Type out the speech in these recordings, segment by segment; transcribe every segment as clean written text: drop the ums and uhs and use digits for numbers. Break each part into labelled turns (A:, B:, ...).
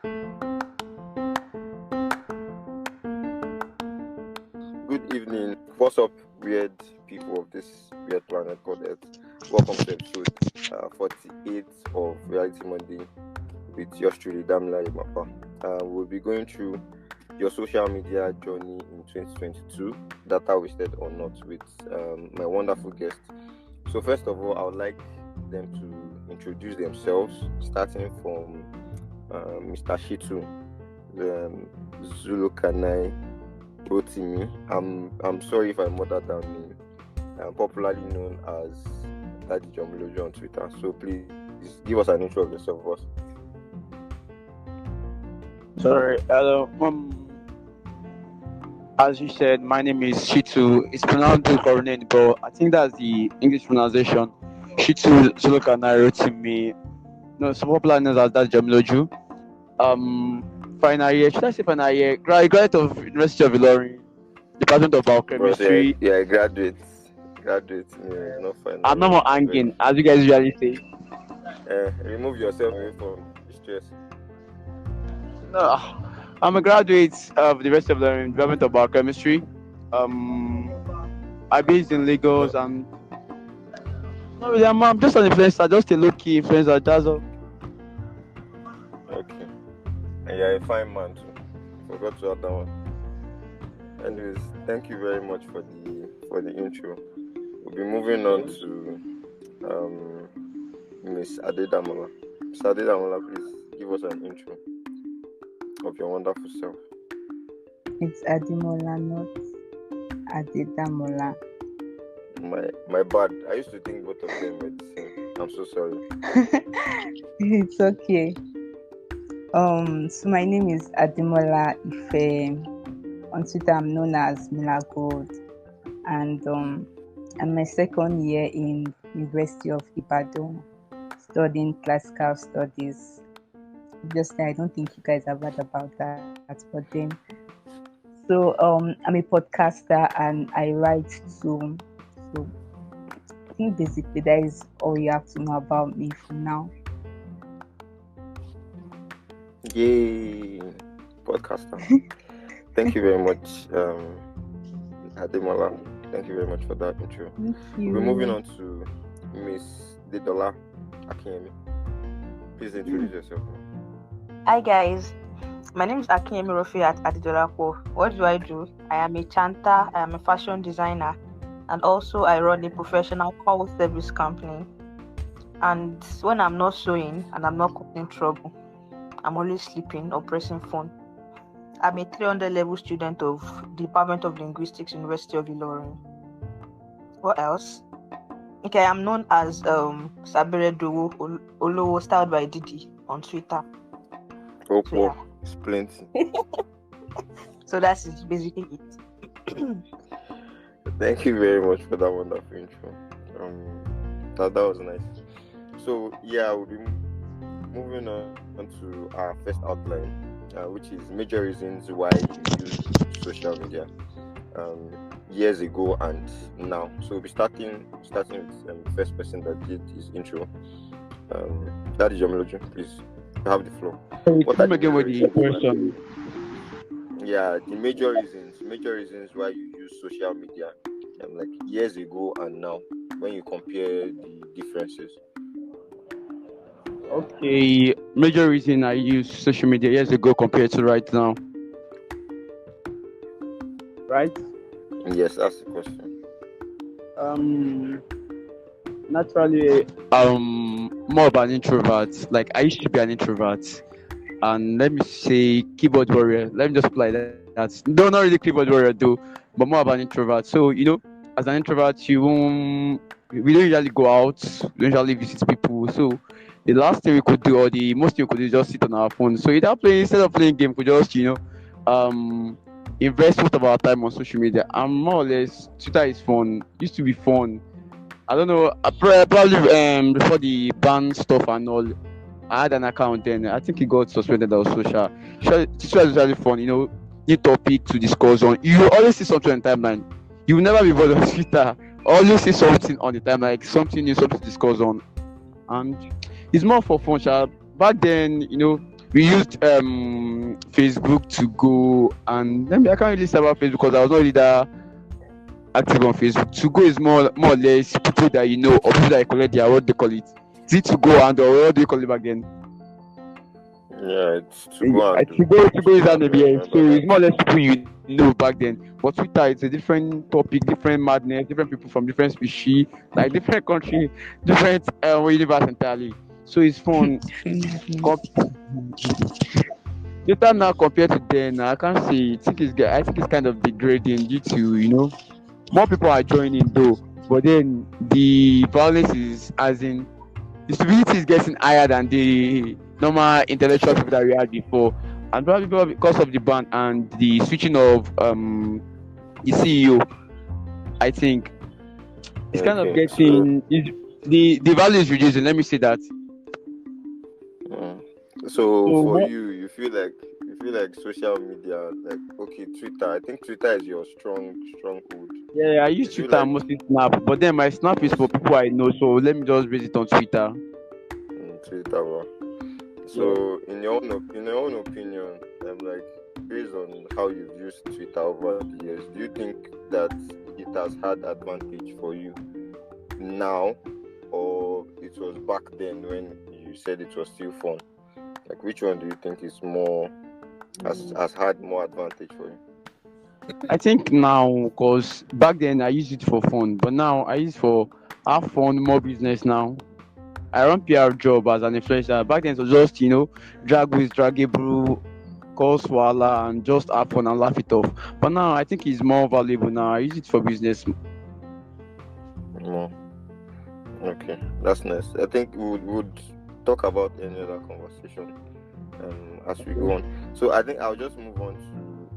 A: Good evening. What's up, weird people of this weird planet called Earth? Welcome to episode 48 of Reality Monday with yours truly, Damla Imapa. We'll be going through your social media journey in 2022, data wasted or not, with my wonderful guest. So, first of all, I would like them to introduce themselves, starting from Mr. Shitu, Zulu Kanai Rotimi. I'm sorry if I murdered that name. I'm popularly known as Daddy Jomilojo on Twitter. So please give us an intro of yourself, boss.
B: Sorry, hello. As you said, my name is Shitu. It's pronounced Coronel, but I think that's the English pronunciation. Shitu Zulukanai Rotimi. No, so popular known as Daddy Jomilojo. Final year, should I say final year? Graduate of University of Ilorin, Department of Biochemistry.
A: Yeah, graduate. Yeah, not final.
B: I'm not more hanging, as you guys usually say.
A: Remove yourself away from stress.
B: No, I'm a graduate of the University of Ilorin, Department of Biochemistry. I based in Lagos and no, really, I'm just an influencer, just a low-key influencer. That's all.
A: Okay. And you're a fine man too. Forgot to add that one. Anyways, thank you very much for the intro. We'll be moving on to Miss Adedamola. Miss Adedamola, please give us an intro of your wonderful self.
C: It's Ademola, not Adedamola.
A: My bad. I used to think both of them were the same. I'm so sorry.
C: It's okay. So my name is Ademola Ife. On Twitter, I'm known as Mila Gold, and I'm my second year in University of Ibadan, studying classical studies. Obviously, I don't think you guys have heard about that, but then, so I'm a podcaster and I write too. So I think basically that is all you have to know about me for now.
A: Yay, podcaster. Thank you very much, Ademola. Thank you very much for that intro.
C: Thank you.
A: We're moving on to Miss Dedola Akinyemi. Please introduce yourself.
D: Hi guys, my name is Akinyemi Rofiat Adidolapo. What do? I am a chanter, I am a fashion designer, and also I run a professional call service company. And when I'm not sewing and I'm not causing trouble, I'm always sleeping or pressing phone. I'm a 300 level student of Department of Linguistics, University of Ilorin. What else? Okay, I'm known as Sabere Dowo Olowo, styled by Didi on Twitter.
A: Oh,
D: So, yeah.
A: it's plenty.
D: So that's basically it.
A: Thank you very much for that wonderful intro. That was nice. So yeah, we'll be moving on to our first outline, which is major reasons why you use social media years ago and now. So we'll be starting with the first person that did his intro. Daddy Jomilojo, please, you have the floor.
B: Come again with the question.
A: Yeah, the major reasons why you use social media, like years ago and now, when you compare the differences.
B: Okay, major reason I use social media years ago compared to right now. Right?
A: Yes, that's the question.
B: Naturally, more of an introvert. Like I used to be an introvert, and let me say keyboard warrior. Let me just apply that. No, not really keyboard warrior though, but more of an introvert. So as an introvert, we don't usually go out. We don't usually visit people. So the last thing we could do, or the most thing we could do, is just sit on our phone. So instead of playing game, we just invest most of our time on social media. And more or less, Twitter is fun. Used to be fun. I don't know. Probably before the ban stuff and all, I had an account then. I think it got suspended or social. Twitter is really fun. New topic to discuss on. You always see something on the timeline. You will never be bored on Twitter. Always see something on the timeline, like something new, something to discuss on. And it's more for fun. Back then, we used Facebook to go, and I can't really say about Facebook because I was not really that active on Facebook. To go is more or less people that you know or people that you collect their what they call it. Is it to go and or what do you call it back then?
A: Yeah, it's to go and
B: To go is that maybe.
A: remember
B: So
A: that.
B: it's more or less people you know back then. But Twitter, it's a different topic, different madness, different people from different species, like different country, different universe entirely. So it's fun. Twitter now compared to then, I can't say. I think it's kind of degrading due to more people are joining though, but then the violence is as in the stupidity is getting higher than the normal intellectual people that we had before, and probably because of the ban and the switching of the CEO. I think it's kind of
A: Okay,
B: getting the value is reducing. Let me say that.
A: So
B: So
A: for you feel like social media, like okay, Twitter. I think Twitter is your stronghold.
B: yeah, I use
A: Is you
B: Twitter and
A: like
B: mostly Snap, but then my Snap is for people I know. So let me just base it on Twitter.
A: Twitter? Well,
B: Yeah.
A: so in your own opinion, like based on how you've used Twitter over the years, do you think that it has had advantage for you now, or it was back then when you said it was still fun? Like which one do you think is more has had more advantage for you?
B: I think now, because back then I used it for fun, but now I use it for have fun, more business now. I run PR job as an influencer. Back then it was just, drag with draggable, cause wala and just have fun and laugh it off. But now I think it's more valuable now. I use it for business.
A: No. Okay, that's nice. I think we would talk about any other conversation as we go on. So I think I'll just move on to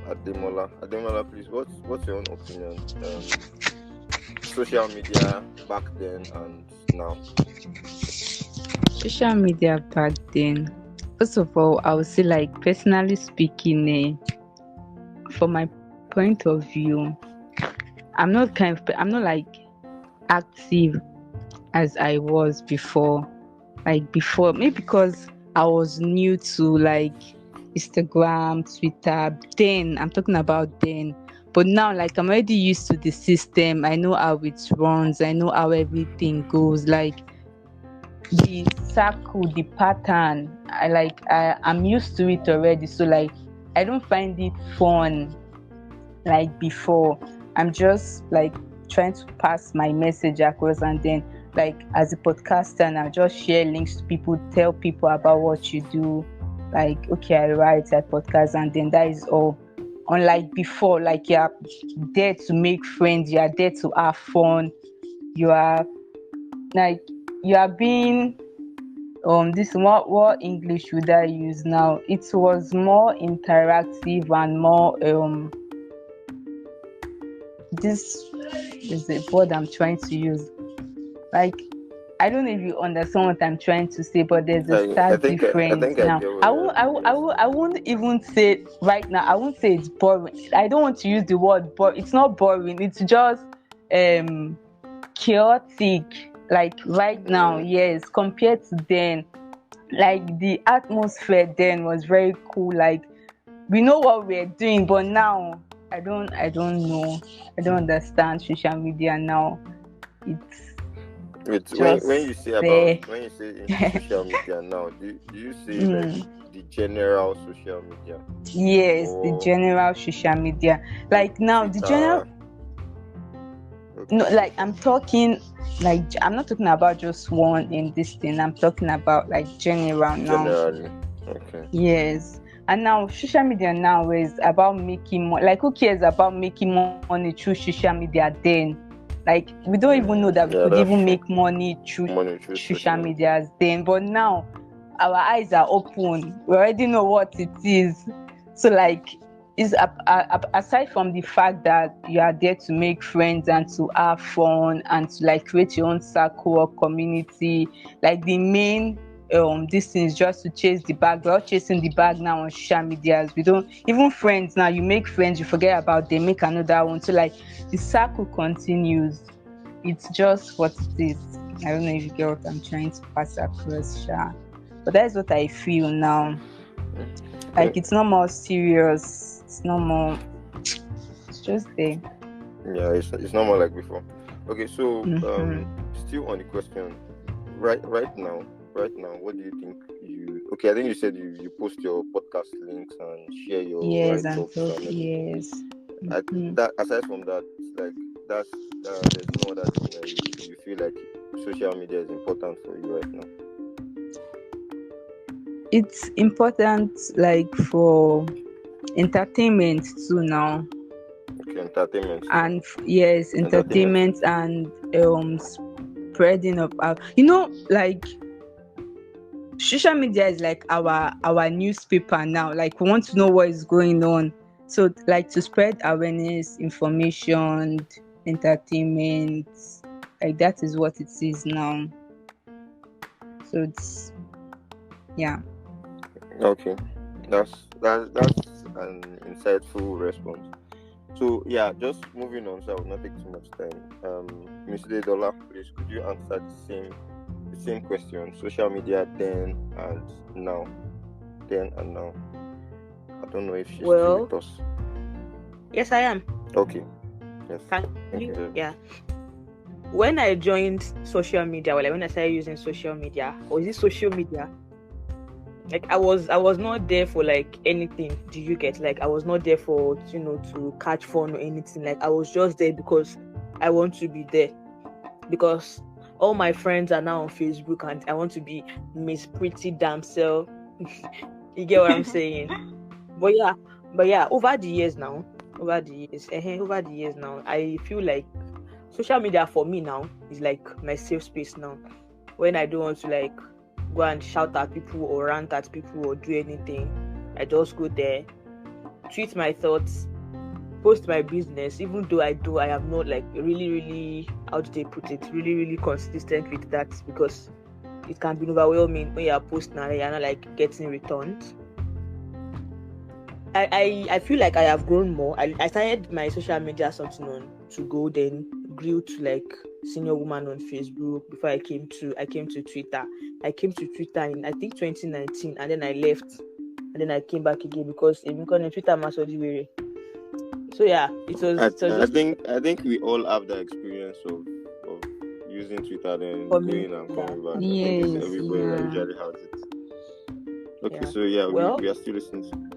A: Ademola. Ademola, please, what's your own opinion? Social media back then and now.
C: Social media back then. First of all, I would say, like, personally speaking, from my point of view, I'm not like active as I was before. Like before, maybe because I was new to like Instagram, Twitter. Then I'm talking about then. But now, like, I'm already used to the system. I know how it runs. I know how everything goes. Like the circle, the pattern. I'm used to it already. So like, I don't find it fun like before. I'm just like trying to pass my message across, and then like as a podcaster, and I'll just share links to people, tell people about what you do. Like, okay, I write, I podcast, and then that is all. Unlike before, like you're there to make friends, you are there to have fun, you are like you are being this what English would I use now? It was more interactive and more this is the word I'm trying to use. Like, I don't know if you understand what I'm trying to say, but there's a stark difference
A: I
C: now.
A: get what
C: I won't even say right now. I won't say it's boring. I don't want to use the word, but it's not boring. It's just chaotic. Like right now, yes, compared to then. Like the atmosphere then was very cool. Like we know what we're doing, but now I don't know. I don't understand social media now.
A: It's
C: just
A: when you say
C: there.
A: when you say in social media now, do you say like the general social media?
C: Yes, the
A: Or
C: general social media. Like now, the general.
A: Okay.
C: No, like I'm talking. Like I'm not talking about just one in this thing. I'm talking about like general now.
A: Generally, okay.
C: Yes. And now social media now is about making money. Like who cares about making money through social media then? Like we don't even know that we could even make money through social media then. But now our eyes are open. We already know what it is. So like is aside from the fact that you are there to make friends and to have fun and to like create your own circle or community, like the main this thing is just to chase the bag. We're all chasing the bag now on social medias. We don't even friends now. You make friends, you forget about them, make another one. So like the circle continues. It's just what it is. I don't know if you get what I'm trying to pass across, Sha. But that's what I feel now. Like it's not more serious. It's not more. It's just there.
A: Yeah, it's not more like before. Okay, so
C: Mm-hmm.
A: still on the question, right now, what do you think you? Okay, I think you said you post your podcast links and share your
C: Yes,
A: write
C: and
A: ups
C: so
A: and everything.
C: yes.
A: I,
C: Mm-hmm.
A: that aside from that, like that's there's no other thing that you feel like social media is important for you right now.
C: It's important, like for entertainment too now,
A: Okay, entertainment too.
C: and yes,
A: Entertainment.
C: entertainment and spreading of like social media is like our newspaper now. Like we want to know what is going on, so like to spread awareness, information, entertainment, like that is what it is now. So it's yeah.
A: Okay, that's an insightful response. So yeah, just moving on, so I will not take too much time. Ms. Dedola, please could you answer the same question? Social media now, then and now. I don't know if she's still
D: Well,
A: with us.
D: yes, I am.
A: Okay. Yes.
D: Thank
A: Thank
D: you.
A: you. very
D: Yeah. When I joined social media, well, like when I started using social media, or is it social media? Like I was not there for like anything. Do you get? Like I was not there for to catch fun or anything. Like I was just there because I want to be there. Because all my friends are now on Facebook and I want to be Miss Pretty Damsel. You get what I'm saying? But yeah, over the years now, I feel like social media for me now is like my safe space now. When I don't want to like go and shout at people or rant at people or do anything, I just go there, tweet my thoughts, post my business. Even though I am not like really, how do they put it, really consistent with that, because it can be overwhelming when you are posting and you're not like getting returned. I feel like I have grown more. I started my social media something on to go, then grew to like senior woman on Facebook before I came to Twitter. I came to Twitter in I think 2019, and then I left, and then I came back again because even on Twitter Masodi. So yeah, it was
A: I
D: just
A: think we all have the experience of using Twitter then
D: for me.
A: going and
D: Yeah.
A: coming back. I think it's
C: Yes,
A: everybody that
C: yeah.
A: usually has it. Okay,
D: Yeah.
A: so yeah,
D: Well,
A: we are still listening to you.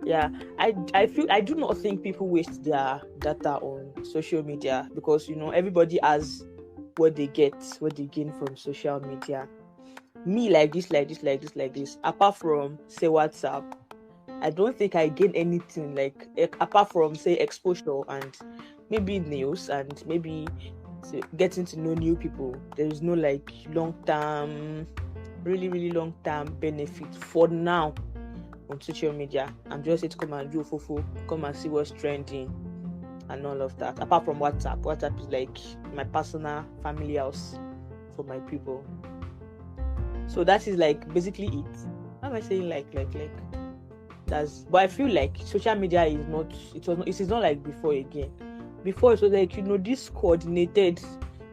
D: yeah, I feel I do not think people waste their data on social media, because everybody has what they gain from social media. Me, like this. Apart from say WhatsApp, I don't think I gain anything like apart from say exposure and maybe news and maybe getting to know new people. There is no like really long term benefit for now on social media. I'm just here to come and do fufu, come and see what's trending and all of that. Apart from WhatsApp. WhatsApp is like my personal family house for my people. So that is like basically it. How am I saying like that's, but I feel like social media is not it is not like before again. Before it was like this coordinated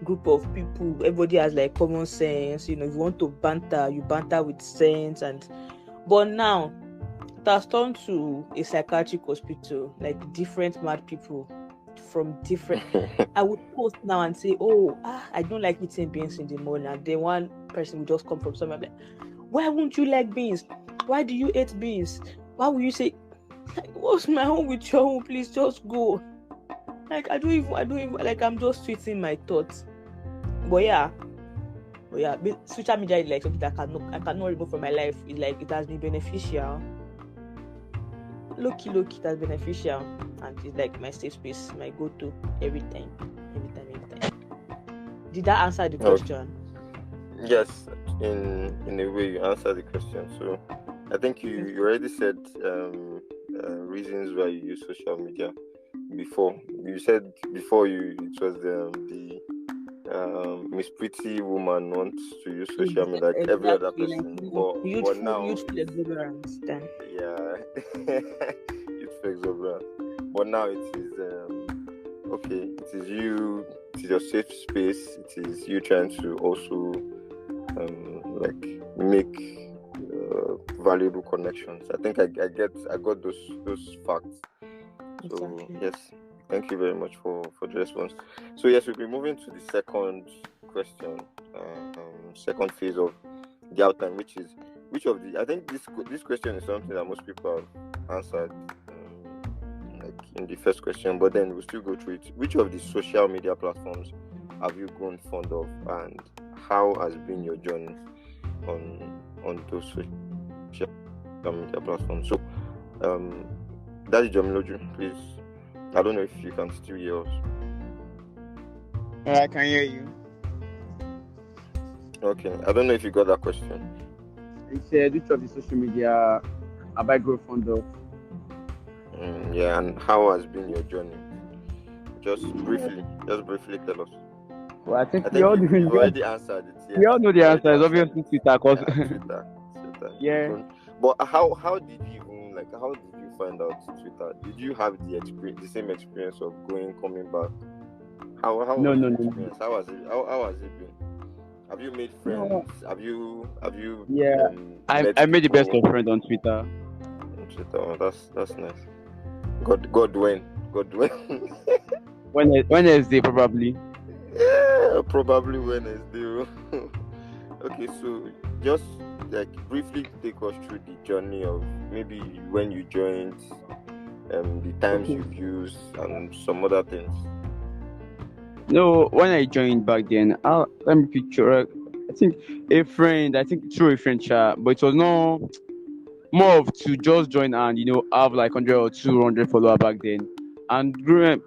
D: group of people, everybody has like common sense. If you want to banter, you banter with sense. But now it has turned to a psychiatric hospital, like different mad people from different. I would post now and say, I don't like eating beans in the morning, and then one person will just come from somewhere like, why won't you like beans? Why do you eat beans? Why will you say, like, what's my own with your own? Please just go. Like I don't even like, I'm just tweeting my thoughts. But yeah, social media is like something that I cannot remove from my life. It's like it has been beneficial. Low-key, it has been beneficial, and it's like my safe space, my go-to every time. Did that answer the question?
A: Yes, in a way you answered the question. So I think you already said reasons why you use social media before. You said before it was the Miss Pretty woman wants to use social media like every other person.
D: Like
A: But now
D: youthful exuberance then.
A: yeah, youthful exuberance. But now it is okay. It is you. It is your safe space. It is you trying to also like make valuable connections. I think I got those facts. So
D: Exactly.
A: yes, thank you very much for the response. So yes, we'll be moving to the second question, second phase of the outline, which of the I think this question is something that most people have answered like in the first question, but then we'll still go through it. Which of the social media platforms have you grown fond of, and how has been your journey on those social media platforms? So, Daddy Jamiloju, please. I don't know if you can still hear us.
B: I can hear you.
A: Okay, I don't know if you got that question.
B: You said which of the social media have I grown fond of?
A: Yeah, and how has been your journey? Just briefly tell us.
B: Well, I
A: I
B: think we
A: think
B: all
A: you've already answered it. Yes.
B: we all know the
A: You
B: answer
A: already
B: is
A: answered
B: obviously
A: it.
B: Twitter, cause
A: Twitter.
B: yeah.
A: But how did you even like? How did you find out Twitter? Did you have the same experience of coming back? How
B: No,
A: was
B: no,
A: the
B: no,
A: experience? How has it been? Have you made
B: no.
A: friends? Have you
B: Yeah,
A: met
B: I made the best
A: people
B: of friends on Twitter.
A: on Twitter? Oh, that's nice. God when?
B: Wednesday probably.
A: Yeah, probably Wednesday. Okay, so just like briefly take us through the journey of maybe when you joined, the times
B: Okay.
A: you've used, and some other things.
B: No, when I joined back then, let me picture. I think I think through a friend chat, but it was not more of to just join and have like 100 or 200 follower back then. And growing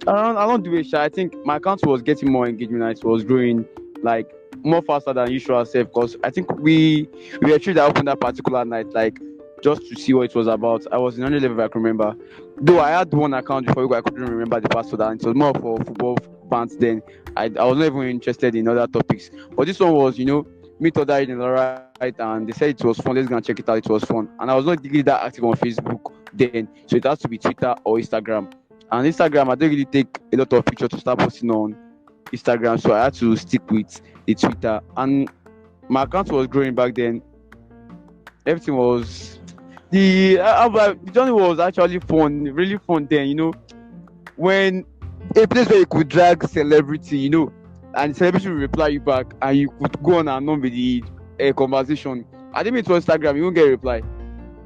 B: around the way, I think my account was getting more engagement and it was growing like more faster than usual self because I think we were actually open that particular night like just to see what it was about. I was in another level I can remember. Though I had one account before I couldn't remember the password and it was more for football fans then. I was not even interested in other topics. But this one was, meet other in alright and they said it was fun, let's go and check it out, it was fun. And I was not really that active on Facebook then. So it has to be Twitter or Instagram. And Instagram, I don't really take a lot of pictures to start posting on Instagram, so I had to stick with the Twitter. And my account was growing back then. Everything was the journey was actually fun, really fun then. When a place where you could drag celebrity, and the celebrity will reply you back, and you could go on and on with the conversation. I think it was Instagram, you won't get a reply.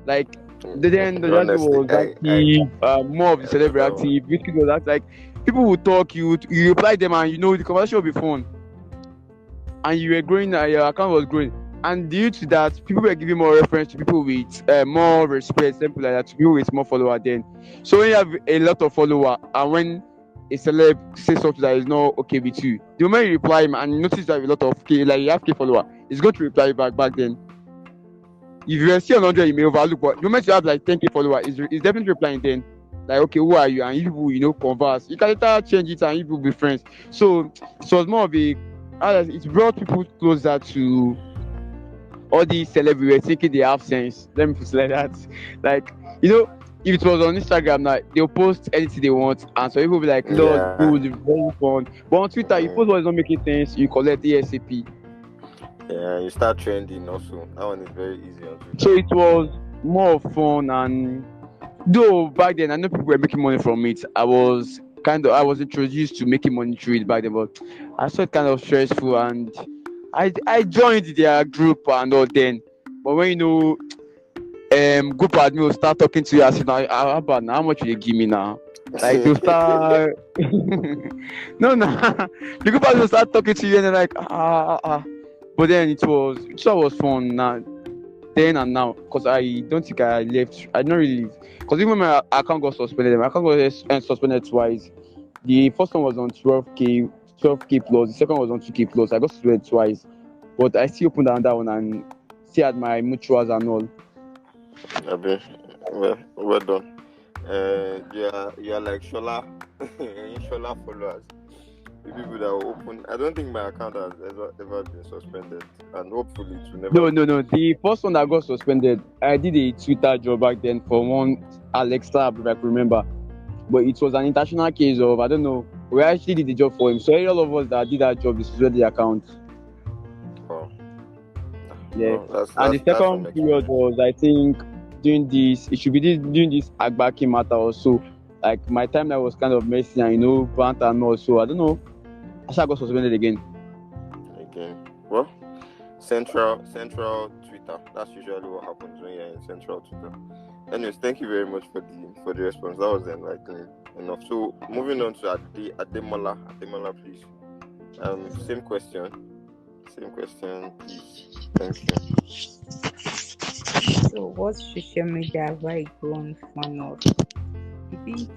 B: Like then the journey
A: Honestly,
B: was active, more of the celebrity active. Whiskey was active. Like people would talk, you reply them, and the conversation will be fun. And you were growing, your account was growing. And due to that, people were giving more reference to people with more respect, something like that, to people with more follower then. So when you have a lot of follower, and when a celeb says something that is not okay with you, the moment you reply him and you notice that you have a lot of K, like you have K follower, he's going to reply you back then. If you see 100, you may overlook, but the moment you have like 10K follower, he's definitely replying then. Like, okay, who are you? And you people, converse. You can later change it and you people be friends. So it was more of it brought people closer to all these celebs we were thinking they have sense. Let me put it like that. Like, if it was on Instagram now, they'll post anything they want, and so people will be like, Lord,
A: Yeah.
B: good, very fun. But on Twitter, you post what is not making sense, you collect ASAP.
A: Yeah, you start trending also. That one is very easy on Twitter.
B: So it was more fun, and though back then I know people were making money from it, I was introduced to making money through it back then, but I saw it kind of stressful, and I joined their group and all then. But when group admin will start talking to you, I said, how about now? How much will you give me now? Like they'll start no, the group admin will start talking to you and they're like But then it was fun now. Then and now, because I don't think I left. I don't really leave. Because even when my account got suspended, my account got suspended twice. The first one was on 12K plus. The second was on 2K plus. I got suspended twice, but I still opened another one and still had my mutuals and all.
A: Okay. Well done. You are like Shola, Shola followers. The people that will open. I don't think my account has ever been suspended, and hopefully it will never.
B: No. The first one that got suspended, I did a Twitter job back then for one Alexa, if I can remember. But it was an international case of, I don't know, we actually did the job for him. So all of us that did that job, this is the account.
A: Oh,
B: Yeah.
A: Oh, that's
B: And the
A: that's some
B: second period
A: experience.
B: was, I think, doing this. It should be doing this Agbaki matter also. Like my timeline was kind of messy and banter and all. So I don't know. I shall got suspended again.
A: Again, well, central Twitter. That's usually what happens when you're in central Twitter. Anyways, thank you very much for the response. That was enlightening enough. So moving on to Ademola. Ademola, please. Same question, please. Thank you.
C: So, what social media have I grown fond of? I think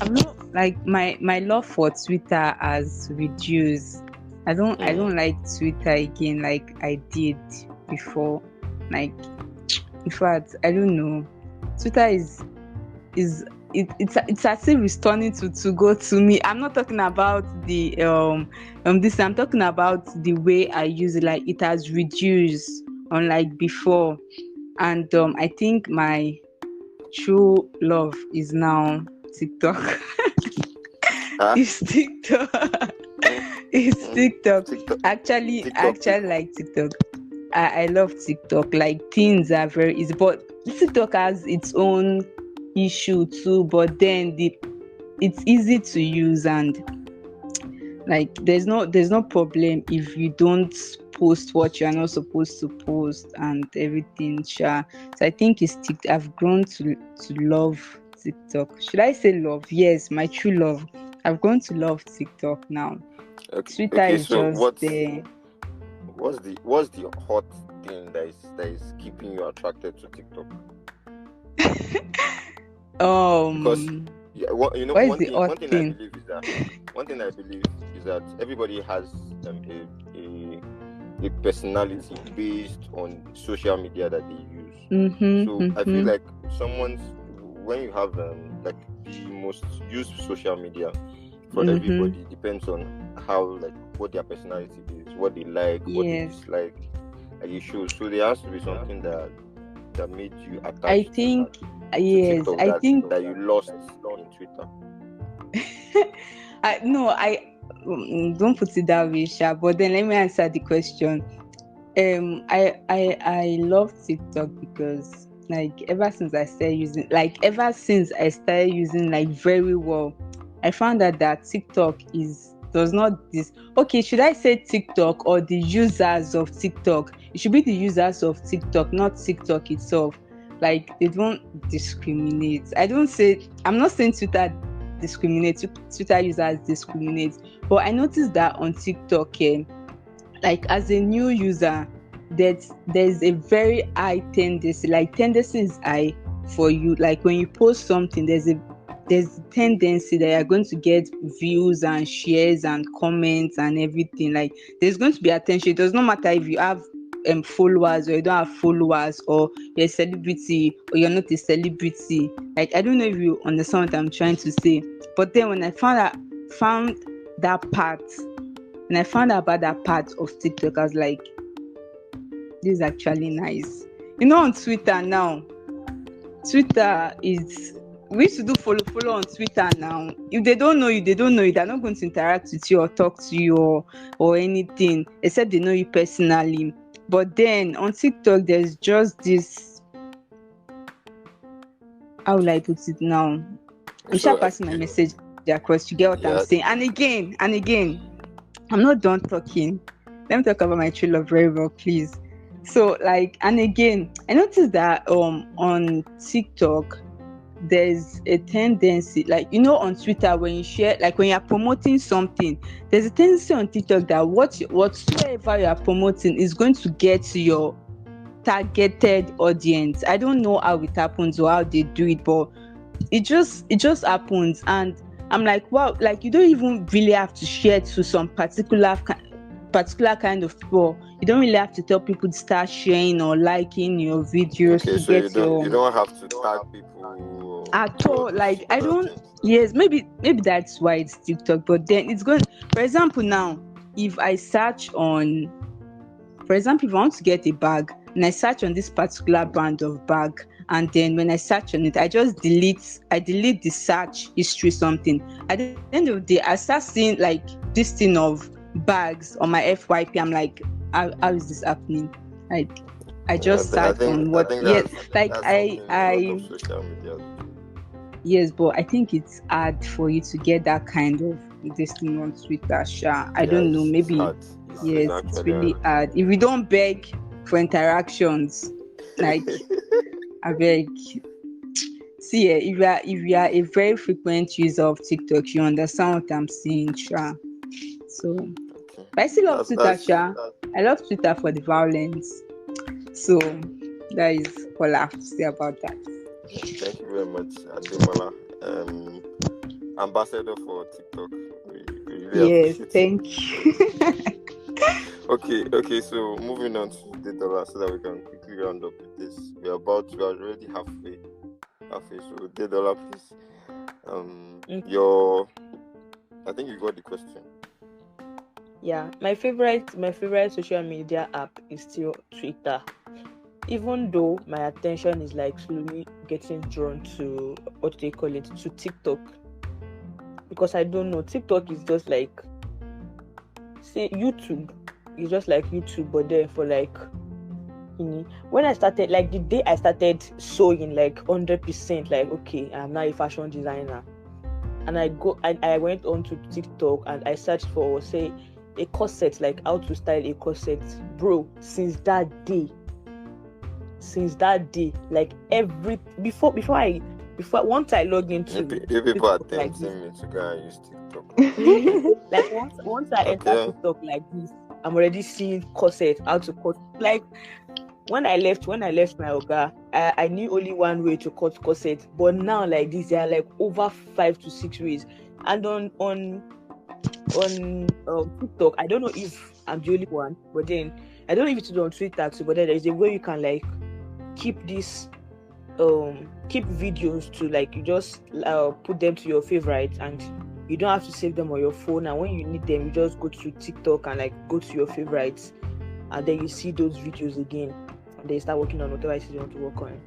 C: I'm not like my love for Twitter has reduced. I don't like Twitter again like I did before. Like, in fact, I don't know. Twitter it's as if it's turning to go to me. I'm not talking about the this. I'm talking about the way I use it. Like, it has reduced unlike before, and I think my true love is now TikTok.
A: Ah,
C: It's TikTok. It's TikTok.
A: TikTok.
C: Actually,
A: TikTok
C: I actually
A: people.
C: like TikTok. I love TikTok. Like, things are very easy, but TikTok has its own issue too. But then it's easy to use, and like there's no problem if you don't post what you're not supposed to post and everything. Sure. So I think it's TikTok. I've grown to love TikTok. Should I say love? Yes, my true love. I've grown to love TikTok now. Twitter
A: Okay.
C: is
A: So
C: just there.
A: what's the hot thing that is keeping you attracted to TikTok? Because yeah,
C: What is
A: one
C: the
A: thing
C: odd thing?
A: I believe is that everybody has a personality based on social media that they use. So I feel like when you have like the most used social media for everybody depends on how, like, what their personality is, what they like, what they
C: Yes.
A: dislike, and you show. So there has to be something that made you attached
C: I think
A: to
C: yes.
A: TikTok
C: I think
A: that you lost in Twitter.
C: don't put it that way, Sha. But then let me answer the question. I love TikTok because, like, ever since I started using like very well, I found out that TikTok does not this. Okay, should I say TikTok or the users of TikTok? It should be the users of TikTok, not TikTok itself. Like, they don't discriminate. I'm not saying Twitter discriminates. Twitter users discriminate, but I noticed that on TikTok, like, as a new user, that there's a very high tendency. Like, tendency is high for you. Like, when you post something, there's a tendency that you're going to get views and shares and comments and everything. Like, there's going to be attention. It does not matter if you have followers or you don't have followers, or you're a celebrity or you're not a celebrity. Like, I don't know if you understand what I'm trying to say. But then when I found out about that part of TikTok, I was like, this is actually nice. On Twitter now, we used to do follow on Twitter now. If they don't know you, they're not going to interact with you or talk to you or anything, except they know you personally. But then on TikTok, there's just this, how will I put it now? I'm
A: So
C: passing my message across. You get what I'm saying? And again, I'm not done talking. Let me talk about my true love very well, please. So, like, and again, I noticed that on TikTok, there's a tendency, like, on Twitter, when you share, like, when you're promoting something, there's a tendency on TikTok that whatsoever you are promoting is going to get to your targeted audience. I don't know how it happens or how they do it, but it just happens. And I'm like, wow, like, you don't even really have to share to some particular kind of people. You don't really have to tell people to start sharing or liking your videos
A: okay,
C: to
A: so
C: get
A: you don't have to tag people
C: at all. Like, I don't.
A: things.
C: Yes, maybe that's why it's TikTok. But then it's going. For example, now, if I search on, for example, if I want to get a bag and I search on this particular brand of bag, and then when I search on it, I just delete the search history, something. At the end of the day, I start seeing, like, this thing of bags on my FYP. I'm like, how is this happening? Like I
A: Yeah,
C: just
A: I
C: sat
A: think
C: on
A: I
C: what
A: think
C: yes, like
A: that's something a lot
C: I
A: of social media.
C: yes, but I think it's hard for you to get that kind of this thing on Twitter, Sha. I
A: Yeah,
C: don't know,
A: it's
C: maybe
A: hard. It's
C: yes, it's
A: actually
C: really
A: hard.
C: hard. If we don't beg for interactions, like I beg. See, if you are a very frequent user of TikTok, you understand what I'm saying, Sha. So,
A: Okay.
C: but I still love Twitter,
A: That's
C: Sha. I love Twitter for the violence. So that is all I have to say about that.
A: Thank you very much, Ademola. Ambassador for TikTok. We really
C: Yes,
A: appreciate it.
C: thank you.
A: Okay, so moving on to the dollar so that we can quickly round up with this. We are already halfway. So the dollar, please. Your I think you got the question.
D: Yeah, my favorite social media app is still Twitter. Even though my attention is like slowly getting drawn to what they call it, to TikTok, because I don't know, TikTok is just like, say, YouTube. It's just like YouTube, but then for like, when I started, like the day I started sewing like 100%, like okay, I'm now a fashion designer, and I went on to TikTok and I searched for, say, a corset, like how to style a corset, bro. Since that day, like before once I log into
A: If people are
D: TikTok like this,
A: tempting me to go and use TikTok.
D: like once I enter
A: Okay.
D: TikTok like this, I'm already seeing corset, how to cut. Like when I left my oga, I knew only one way to cut corset, but now like this, there are like over 5 to 6 ways. And on TikTok, I don't know if I'm the only one, but then I don't know if it's on Twitter too, but then there's a way you can like keep videos to, like, you just put them to your favorites, and you don't have to save them on your phone, and when you need them you just go to TikTok and like go to your favorites, and then you see those videos again, and then you start working on whatever it is you want to work on.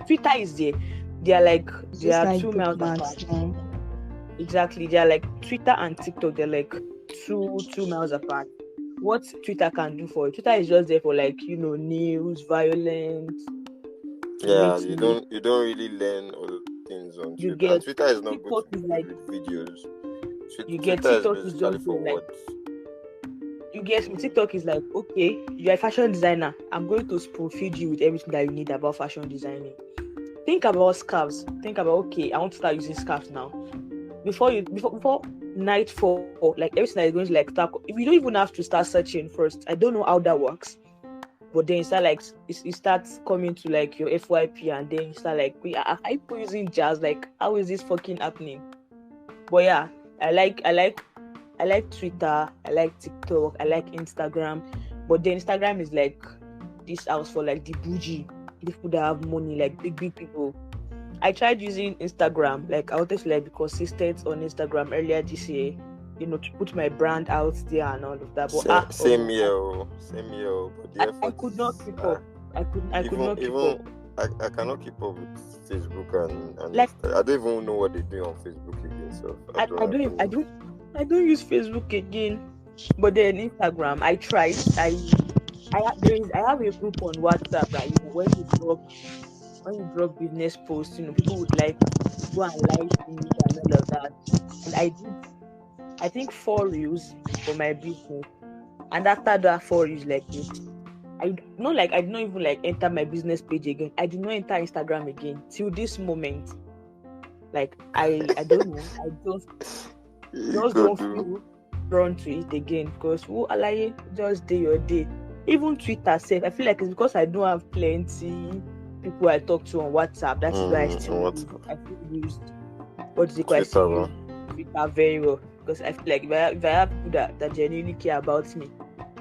D: Twitter is there. They are like, they
C: Just
D: are
C: like
D: 2 miles apart.
C: bookmarks now.
D: Exactly, they are like Twitter and TikTok. They're like two miles apart. What Twitter can do for you? Twitter is just there for, like, news, violence, to
A: Yeah,
D: rate
A: you
D: me.
A: don't really learn all the things on
D: You
A: Twitter. And
D: get
A: Twitter is not
D: TikTok
A: good
D: is like,
A: with videos.
D: you get
A: Twitter is
D: TikTok is
A: basically
D: just
A: for
D: there, like,
A: words.
D: you get me. TikTok is like, okay, you're a fashion designer. I'm going to spoon feed you with everything that you need about fashion designing. Think about scarves. Think about, okay, I want to start using scarves now. Before nightfall, like everything that is going to like start. You don't even have to start searching first. I don't know how that works, but then you start like it starts coming to like your FYP, and then you start like, wait, are people using jazz? Like, how is this fucking happening? But yeah, I like Twitter, I like TikTok, I like Instagram, but then Instagram is like this house for like the bougie, the people that have money, like big people. I tried using Instagram, like I wanted to like be consistent on Instagram earlier this year, to put my brand out there and all of that. But
A: Same here. But the
D: I
A: effort
D: could
A: is,
D: not keep up. I could not keep up.
A: I cannot keep up with Facebook and
D: Like,
A: Insta. I don't even know what they do on Facebook again. So
D: I don't use Facebook again. But then Instagram, I tried. I have a group on WhatsApp that, when you drop business posts, people would like go and like it and all of that. And I did, I think, 4 reels for my business. And after that 4 reels, like this, I did not even like enter my business page again. I did not enter Instagram again till this moment. Like, I don't know. I just don't feel drawn to it again, because who alaye just day your day. Even Twitter safe, I feel like it's because I don't have plenty people I talk to on WhatsApp. That is why I still use what is it called? I still use Twitter very well, because I feel like if I have people that genuinely care about me,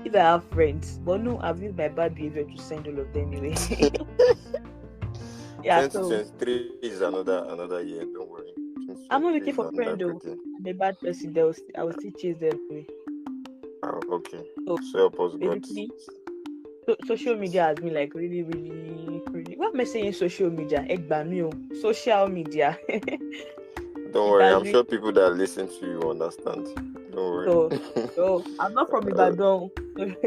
D: if I have friends, but no, I've used my bad behavior to send all of them anyway. Yeah,
A: 2023 is another year. Don't worry.
D: I'm not looking for friends though. I'm a bad person. I will still chase them away.
A: Oh, okay.
D: So
A: help us, God.
D: basically, social media has been like really, really, really. What am I saying? Social media, social media.
A: Don't worry, I'm sure people that listen to you understand. Don't worry.
D: So I'm not from Ibadan.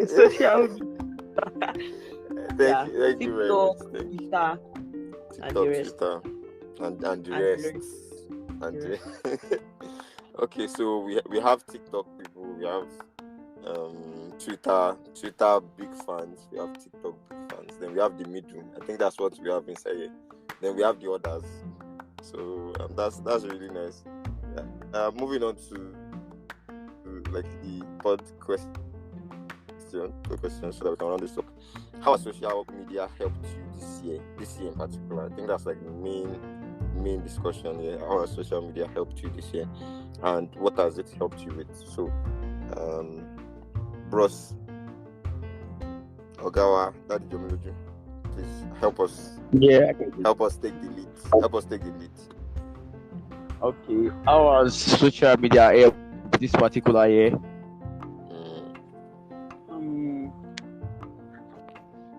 D: Social media.
A: Thank you very much.
D: TikTok,
A: Thank you.
D: Twitter, and the rest.
A: Twitter, and the
D: And the
A: rest.
D: rest.
A: And
D: The
A: the... Okay, so we have TikTok people, we have Twitter big fans, we have TikTok big fans, then we have the middle. I think that's what we have inside here. Then we have the others. So that's really nice. Yeah. Moving on to like the pod question, so that we can run this up. How has social media helped you this year in particular? I think that's like the main discussion here. How has social media helped you this year, and what has it helped you with? So, Bros, Ogawa, Daddy Jomiloju, please help us.
B: Yeah.
A: Help us take the lead.
B: Okay. How has social media helped this particular year?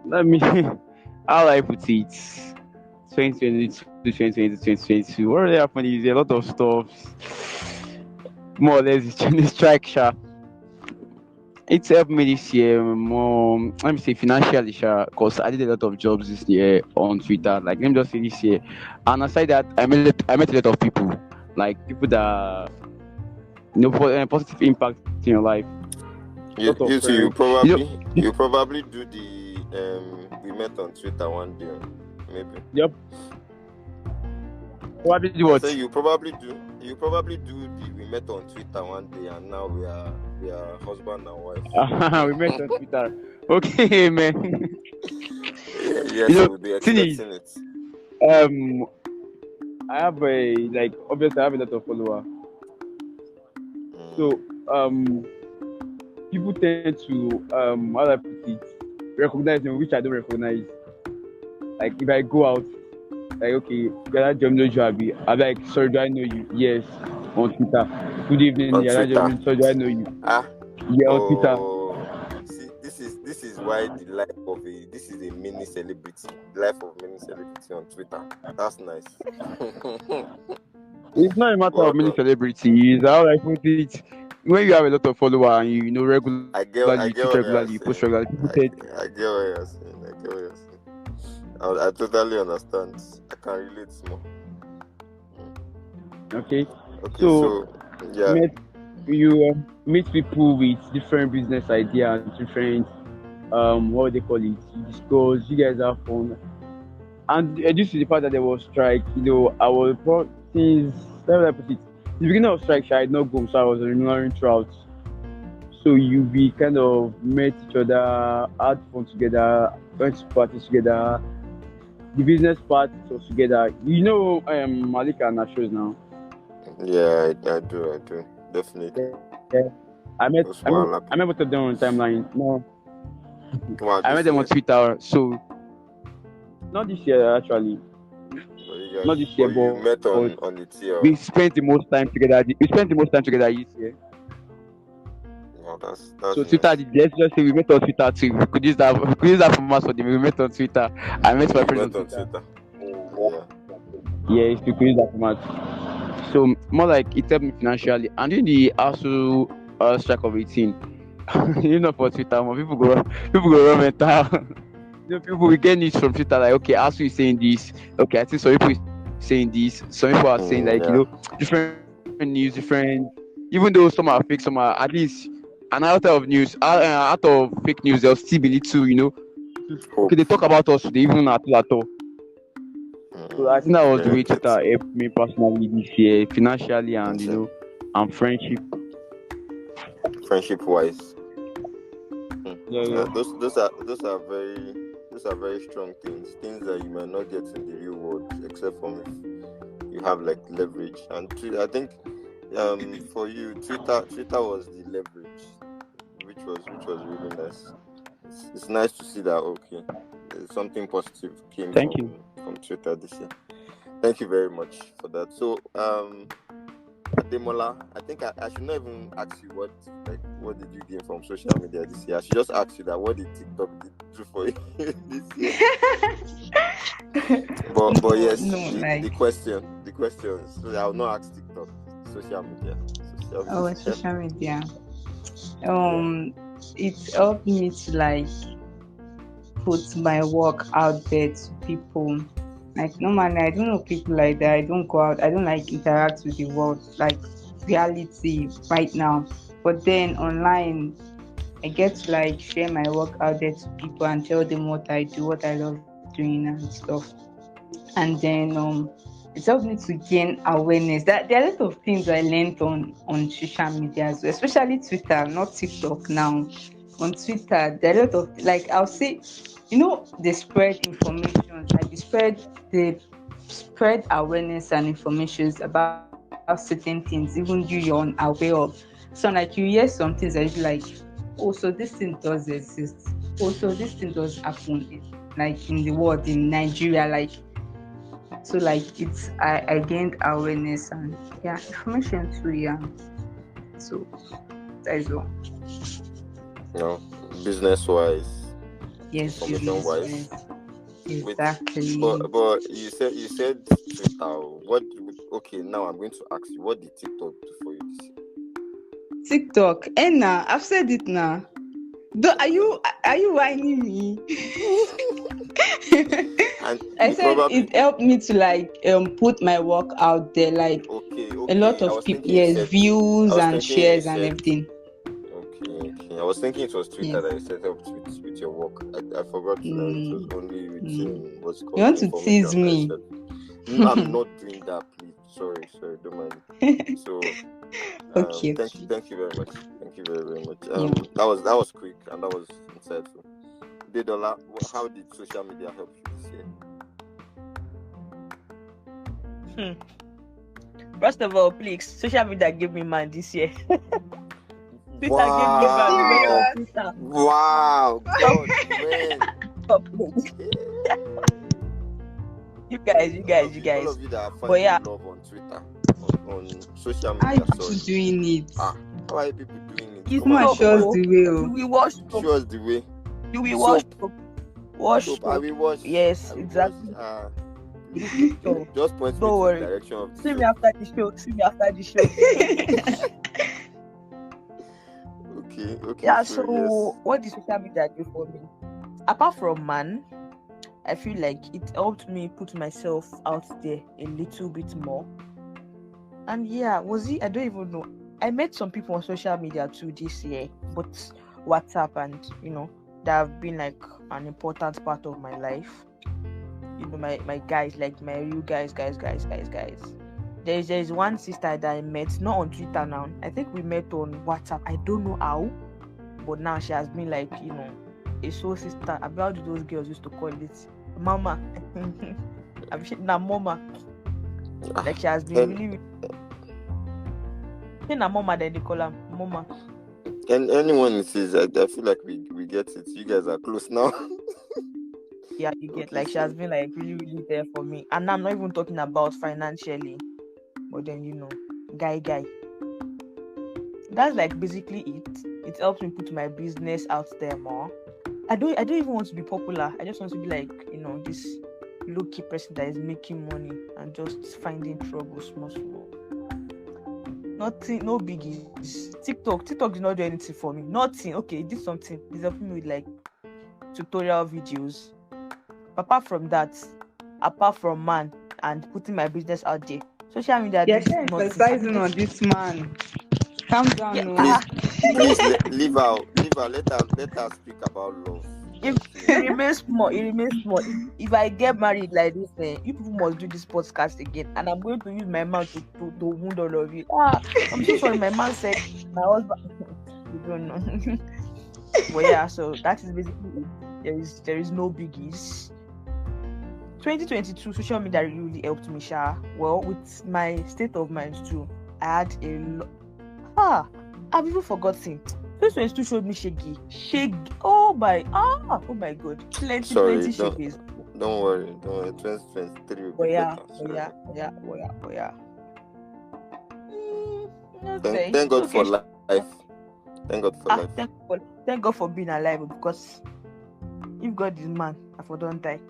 B: Let me. How I put it. 2022, 2022. What really happened is a lot of stuff. More or less, it's in the strike sha. It's helped me this year more. Let me say financially, because I did a lot of jobs this year on Twitter. Like let me just say this year, and aside that, I met a lot of people, like people that for a positive impact in your life.
A: You probably do the we met on Twitter one day, maybe.
B: Yep. What did you watch?
A: So you probably do the we met on Twitter one day, and now we are husband and wife.
B: We met on Twitter. Okay, man.
A: Yes, we'll be expecting it.
B: I have obviously I have a lot of followers. So people tend to how do I put it, recognize me, which I don't recognize. Like if I go out, like okay, Gala Jomno Joabi, I'm like, sorry, do I know you? Yes, on Twitter. Good evening, Gala, sorry, do I know you? Yeah, on Twitter.
A: See, this is why this is a mini celebrity, life of mini celebrity on Twitter. That's nice.
B: It's not a matter of mini celebrity. It's how I put it. When you have a lot of followers and you regularly,
A: I get regularly,
B: you post regularly.
A: I get what you're saying. I totally understand. I can relate more.
B: Okay.
A: So yeah.
B: You meet people with different business ideas, different what they call it. You discuss. You guys have fun. And due to the fact that there was strike, I was since the beginning of strike, I had not go, so I was remembering throughout. So we kind of met each other, had fun together, went to parties together. The business part was together. Malika and Ashos now.
A: Yeah, I do. Definitely.
B: Yeah. I met both of them on timeline. No. I met them on Twitter. So not this year actually. Not this year, but
A: you met on the TL.
B: We spent the most time together. This year.
A: Wow, that's
B: so
A: nice.
B: Twitter. Let's just say we met on Twitter too. We could use that for us for them. We met on Twitter. I met my friend on Twitter. Yeah, we could use that for us. So more like it helped me financially, and in the also strike of 18. For Twitter, more people go run mental. People will get news from Twitter like, okay, ASU is saying this. Okay, I think some people are saying this. Some people are saying different news, different. Even though some are fake, some are at least an out of news, out of fake news. They'll still be little, Okay, they talk about us. They even at all. So I think that was the way Twitter helped me personally this year, financially and and friendship.
A: Friendship wise.
B: Yeah.
A: Those are very strong things that you might not get in the real world, except from if you have like leverage. And I think for you, Twitter was the leverage, which was really nice. It's nice to see that something positive came from Twitter this year. Thank you very much for that. So Ademola, I think I should not even ask you what did you gain from social media this year. I should just ask you that what did TikTok do for you this year? but yes, the questions. So I will not ask TikTok. Social media.
C: Oh,
A: social
C: social media.
A: media?
C: It helped me to like put my work out there to people. Like normally I don't know people like that. I don't go out. I don't like interact with the world like reality right now. But then online I get to like share my work out there to people and tell them what I do, what I love doing and stuff. And then it helped me to gain awareness. That there are a lot of things I learned on social media as well, especially Twitter, not TikTok now. On Twitter, there are a lot of like I'll say, they spread information, like they spread awareness and informations about certain things, even you you're unaware of. So like you hear some things that you be like, oh, so this thing does exist. Oh, so this thing does happen like in the world in Nigeria, like so like I gained awareness and yeah, information too, yeah. So that is all.
A: You know, business wise,
C: Yes,
A: information
C: business
A: wise.
C: wise.
A: Wait,
C: Exactly.
A: but you said Twitter. What? Okay, now I'm going to ask you, what did TikTok do for you this year?
C: TikTok. Enna, I've said it now. Are you whining me?
A: And
C: I
A: you
C: said
A: probably
C: it helped me to like put my work out there, like
A: okay,
C: a lot
A: okay. I
C: of
A: was
C: people,
A: thinking you
C: yes,
A: said I
C: views
A: was
C: and
A: thinking you
C: shares and
A: said
C: everything.
A: okay, okay. I was thinking it was Twitter
C: Yes.
A: that you set up with your work. I forgot that it was
C: Mm,
A: only with
C: mm.
A: what's it
C: You
A: called
C: want to tease
A: information that you
C: me?
A: said. No, I'm not doing that, please. Sorry, don't mind. So
C: Okay, okay.
A: thank you very much. Thank you very, very much.
C: Yeah.
A: That was quick and that was insightful. Dedola, how did social media help you this year?
D: First of all, please, social media gave me man this year. Twitter gave me man. We met on
A: Wow!
D: Twitter.
A: Wow! God, man!
D: Stop it. You guys.
A: All of you that are
D: But yeah,
A: finding love on Twitter, on social
C: How
A: media,
C: you people
A: sorry.
C: doing it?
A: How are you people doing it?
D: it's
A: Come on,
C: Someone
A: come
C: show us
A: on.
C: the way.
D: do
C: Oh.
D: we wash soap?
A: Show us the way.
D: Do we wash
A: Soap.
D: soap? Wash
A: Soap.
D: soap.
A: I will watch.
D: Yes,
A: I will
D: exactly.
A: watch.
D: So
A: Just point me
D: don't
A: to
D: worry.
A: the direction of the
D: See me
A: soap.
D: after the show.
A: Okay.
D: Yeah,
A: So
D: so what did social media do for me? Apart from man, I feel like it helped me put myself out there a little bit more. And yeah, I don't even know. I met some people on social media too this year, but WhatsApp and that have been like an important part of my life. My guys, like my real guys. There's one sister that I met, not on Twitter now. I think we met on WhatsApp. I don't know how, but now she has been like, a soul sister. About those girls used to call it mama. I'm now mama. Like she has been really na mama, then they call her mama.
A: And anyone sees, I feel like we get it. You guys are close now.
D: Yeah, you get
A: Okay,
D: like she has been like really there for me. And I'm not even talking about financially, but then guy. That's like basically it. It helps me put my business out there more. I don't even want to be popular. I just want to be like, this low-key person that is making money and just finding trouble small. Nothing, no biggies. TikTok did not do anything for me. Nothing. Okay, it did something. It's helping me with like tutorial videos. Apart from that, apart from man and putting my business out there, social media
C: You're
D: did
C: sure
D: not.
C: emphasizing on this man. Calm down,
D: Yeah,
C: no.
A: Please leave out. Let her speak about love.
D: it remains small. If I get married like this, you people must do this podcast again, and I'm going to use my mouth to wound all of you. I'm so sorry. My man said my husband. You don't know. But yeah, so that is basically it. There is no biggies. 2022 social media really helped me, Sha. Well, with my state of mind too, I had a lot. I've even forgotten. 2022 showed me shaggy. Oh my god, plenty shaggies.
A: Don't worry. 2023 will
D: Oh
A: be
D: yeah.
A: better.
D: Okay.
A: Thank God for life. Thank God for life.
D: Thank God for being alive, because if God is man, I for don't die.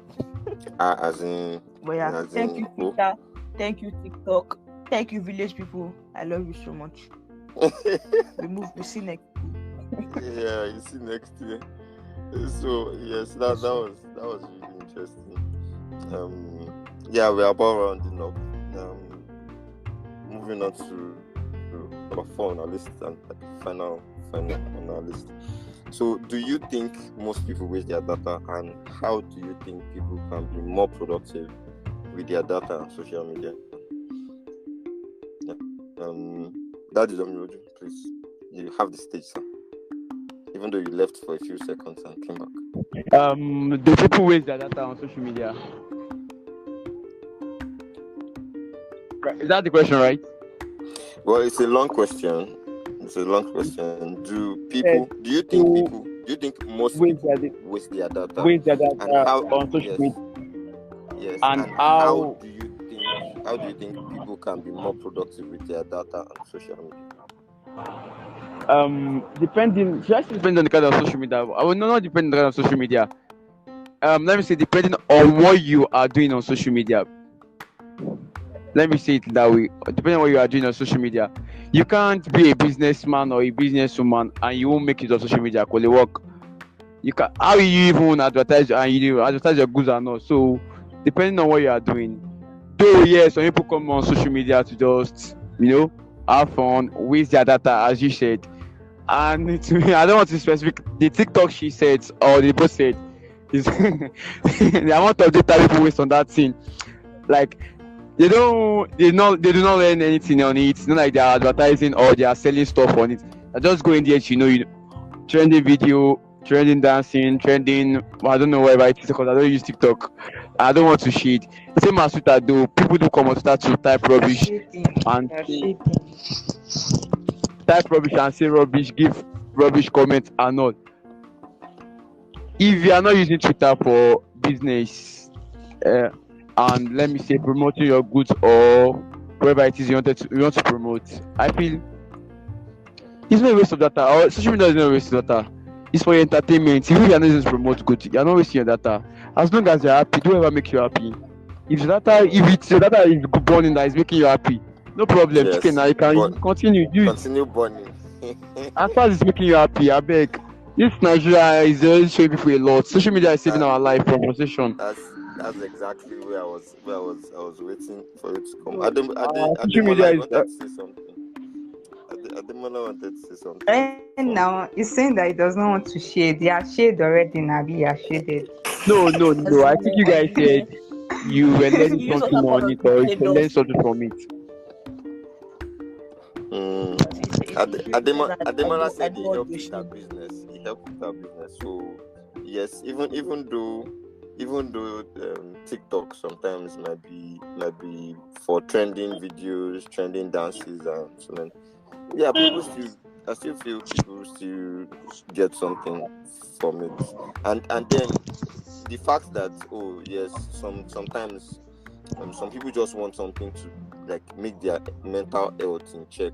A: As in.
D: But yeah, thank you
A: who?
D: Twitter, thank you TikTok, thank you village people. I love you so much. We see next.
A: Yeah, you see next year. So yes, that was really interesting. Yeah, we're about rounding up. Moving on to number 4 on our list and final on our list. So, do you think most people waste their data, and how do you think people can be more productive with their data on social media? Yeah. That is Omiroju, please. You have the stage, sir. Even though you left for a few seconds and came back.
B: Do people waste their data on social media? Is that the question, right?
A: Well, it's a long question. Do you think most people waste their data?
B: Waste their data
A: And how
B: on social
A: yes,
B: media,
A: yes.
B: and
A: And
B: how
A: how do you think people can be more productive with their data on social media?
B: depending, should I say depending on the kind of social media? I will not depend on the kind of social media. Let me say depending on what you are doing on social media. Let me say it that way. Depending on what you are doing on social media, you can't be a businessman or a businesswoman and you won't make it on social media. Call it work. You can. How will you even advertise and you advertise your goods or not? So depending on what you are doing. Though yes, some people come on social media to just have fun, waste their data as you said. And to me, I don't want to specific the TikTok she said or the both said is the amount of data people waste on that thing. Like they do not learn anything on it. It's not like they are advertising or they are selling stuff on it. They just go in there, trending video, trending dancing, trending. I don't know whatever it is because I don't use TikTok. I don't want to shade. Same as Twitter though. People do come on Twitter to type rubbish and say rubbish, give rubbish comments and all. If you are not using Twitter for business, and let me say promoting your goods or whatever it is you want to promote, I feel it's not a waste of data. Or social media is not a waste of data. It's for your entertainment. If you are not using to promote goods, you are not wasting your data. As long as you're happy, do whatever makes you happy. If it's your data is burning that is making you happy, no problem.
A: Yes,
B: Chicken, now you can continue.
A: Continue burning.
B: As far as it's making you happy, I beg. This Nigeria is always showing people a lot. Social media is saving our life from recession.
A: That's exactly where I was waiting for it to come.
B: Social media is.
A: wanted to say something. Ademola wanted to say something.
C: And now he's saying that he does not want to shade. He has shaded already, Nabi. He has shaded.
B: No. I think you guys said you were learning something on it or you can learn something from it.
A: Ademola said he helped with our business. So yes, even though TikTok sometimes might be for trending videos, trending dances, and so on. Yeah, I still feel people still get something from it, and then the fact that sometimes some people just want something to like make their mental health in check.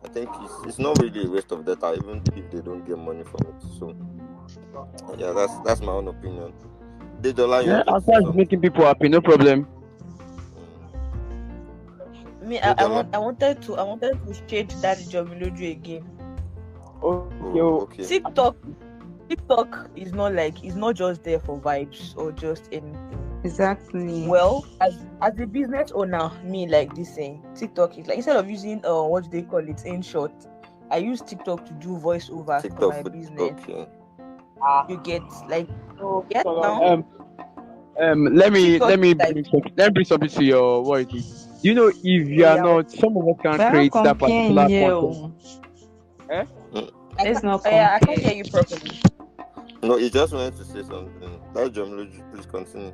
A: I think it's not really a waste of data, even if they don't get money from it. So yeah, that's my own opinion.
B: Yeah, as far as making people happy, no problem.
D: I wanted to shade that Jomiloju again.
B: Okay.
D: TikTok is not just there for vibes or just anything.
C: Exactly.
D: Well, as a business owner, me like this saying, TikTok is like instead of using what do they call it in short, I use TikTok to do voiceover for my business.
A: Okay.
D: You get now.
B: Let me bring something to your word. If you are not, some of us can create that particular content.
C: It's not.
D: I can't hear you properly.
A: No, he just wanted to say something. That's Jomiloju. Please continue.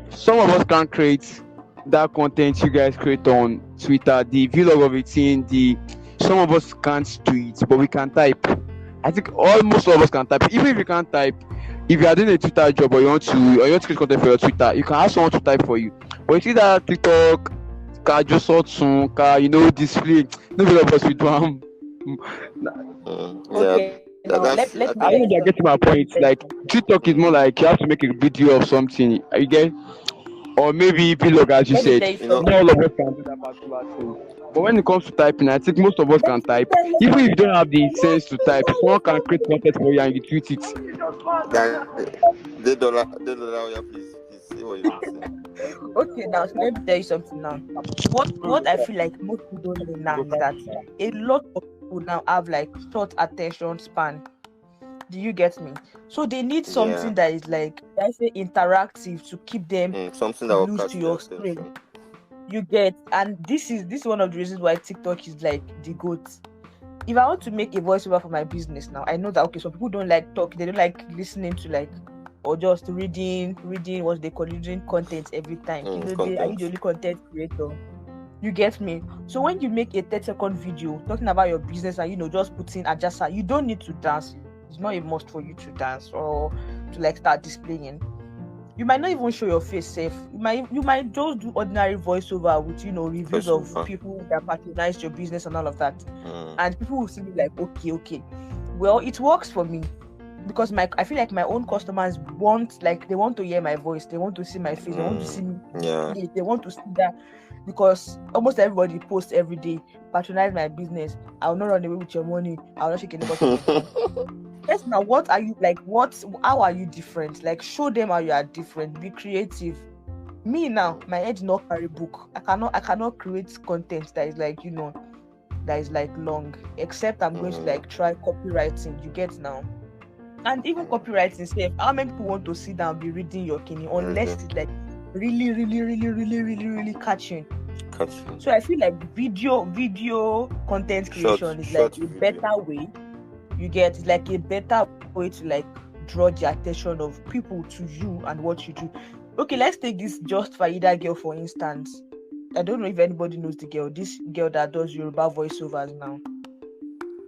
B: Some of us can create that content you guys create on Twitter, the vlog of it. Some of us can't do it, but we can type. I think almost all of us can type. Even if you can't type, if you are doing a Twitter job or you want to create content for your Twitter, you can ask someone to type for you. But you see that TikTok, just display. Nobody of us will do.
D: Okay.
B: I think you're getting my point. Like TikTok is more like you have to make a video of something. You get? or maybe vlog, as you
D: Let me
B: said.
D: tell you
A: You know,
B: Not
D: something.
B: all of us can do that particular thing. But when it comes to typing, I think most of us
D: Let
B: can
D: me
B: type.
D: tell you
B: Even if you
D: something.
B: don't have the sense to type, someone can create content for you and you tweet it.
A: guys, the dollar, yeah, please say what you want to say.
D: Okay, now so let me tell you something now. What I feel like most people don't know now is that a lot of people now have like short attention span. Do you get me? So they need
A: Yeah,
D: something that is like, I say, interactive to keep them
A: something that will
D: glued to
A: catch their
D: your screen.
A: attention.
D: You get, and this is one of the reasons why TikTok is like the goat. If I want to make a voiceover for my business now, I know that okay, some people don't like talk, they don't like listening to like or just reading what they call reading content every time. Are you the
A: Content.
D: only content creator? You get me? So when you make a 30-second video talking about your business and just putting adjacent, you don't need to dance. It's not a must for you to dance or to like start displaying. You might not even show your face safe. You might just do ordinary voiceover with reviews of
A: Voiceover.
D: people that patronize your business and all of that.
A: Mm.
D: And people will see me like, okay. Well, it works for me because I feel like my own customers they want to hear my voice, they want to see my face, they want to see me
A: Yeah.
D: they want to see that, because almost everybody posts every day, patronize my business, I will not run away with your money, I will not shake any bottom of you. Yes, now what are you like? How are you different? Like, show them how you are different. Be creative. Me now, my head not carry book. I cannot create content that is like that is like long. Except I'm going to like try copywriting. You get now, and even copywriting safe. How many people want to sit down and be reading your kidney unless it's like really, really, really, really, really, really catching. So I feel like video content creation is like a better way. You get, it's like a better way to like draw the attention of people to you and what you do. Okay, let's take this Just Faida girl for instance. I don't know if anybody knows the girl. This girl that does Yoruba voiceovers now.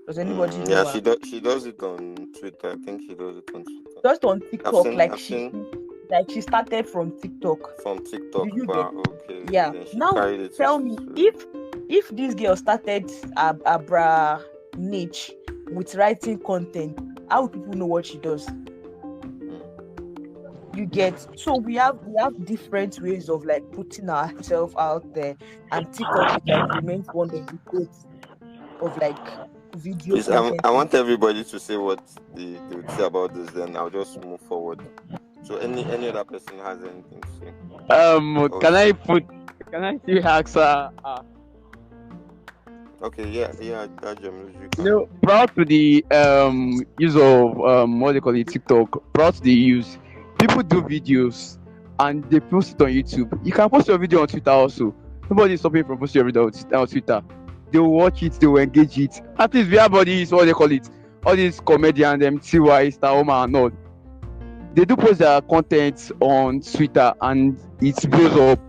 D: Does anybody know
A: Yeah,
D: her?
A: she does it on Twitter. I think she does it on Twitter.
D: Just on TikTok,
A: I've
D: she started from TikTok.
A: From TikTok,
D: Do you
A: but
D: get?
A: okay.
D: Yeah. Now tell me, if this girl started a bra niche with writing content, how would people know what she does? You get? So we have different ways of like putting ourselves out there, and TikTok like remains one of the goats of like video
A: Please,
D: content.
A: I want everybody to say what they would say about this. Then I'll just move forward. So any other person has anything to say?
B: Can I see Haxa?
A: Okay, yeah, that
B: proud to the use of what they call it, TikTok. Proud to the use. People do videos and they post it on YouTube. You can post your video on Twitter also. Nobody is stopping you from posting your video on Twitter. They will watch it, they will engage it. At least we have all these, what they call it, all these comedians, TY, Star Oma and all. They do post their content on Twitter and it blows up.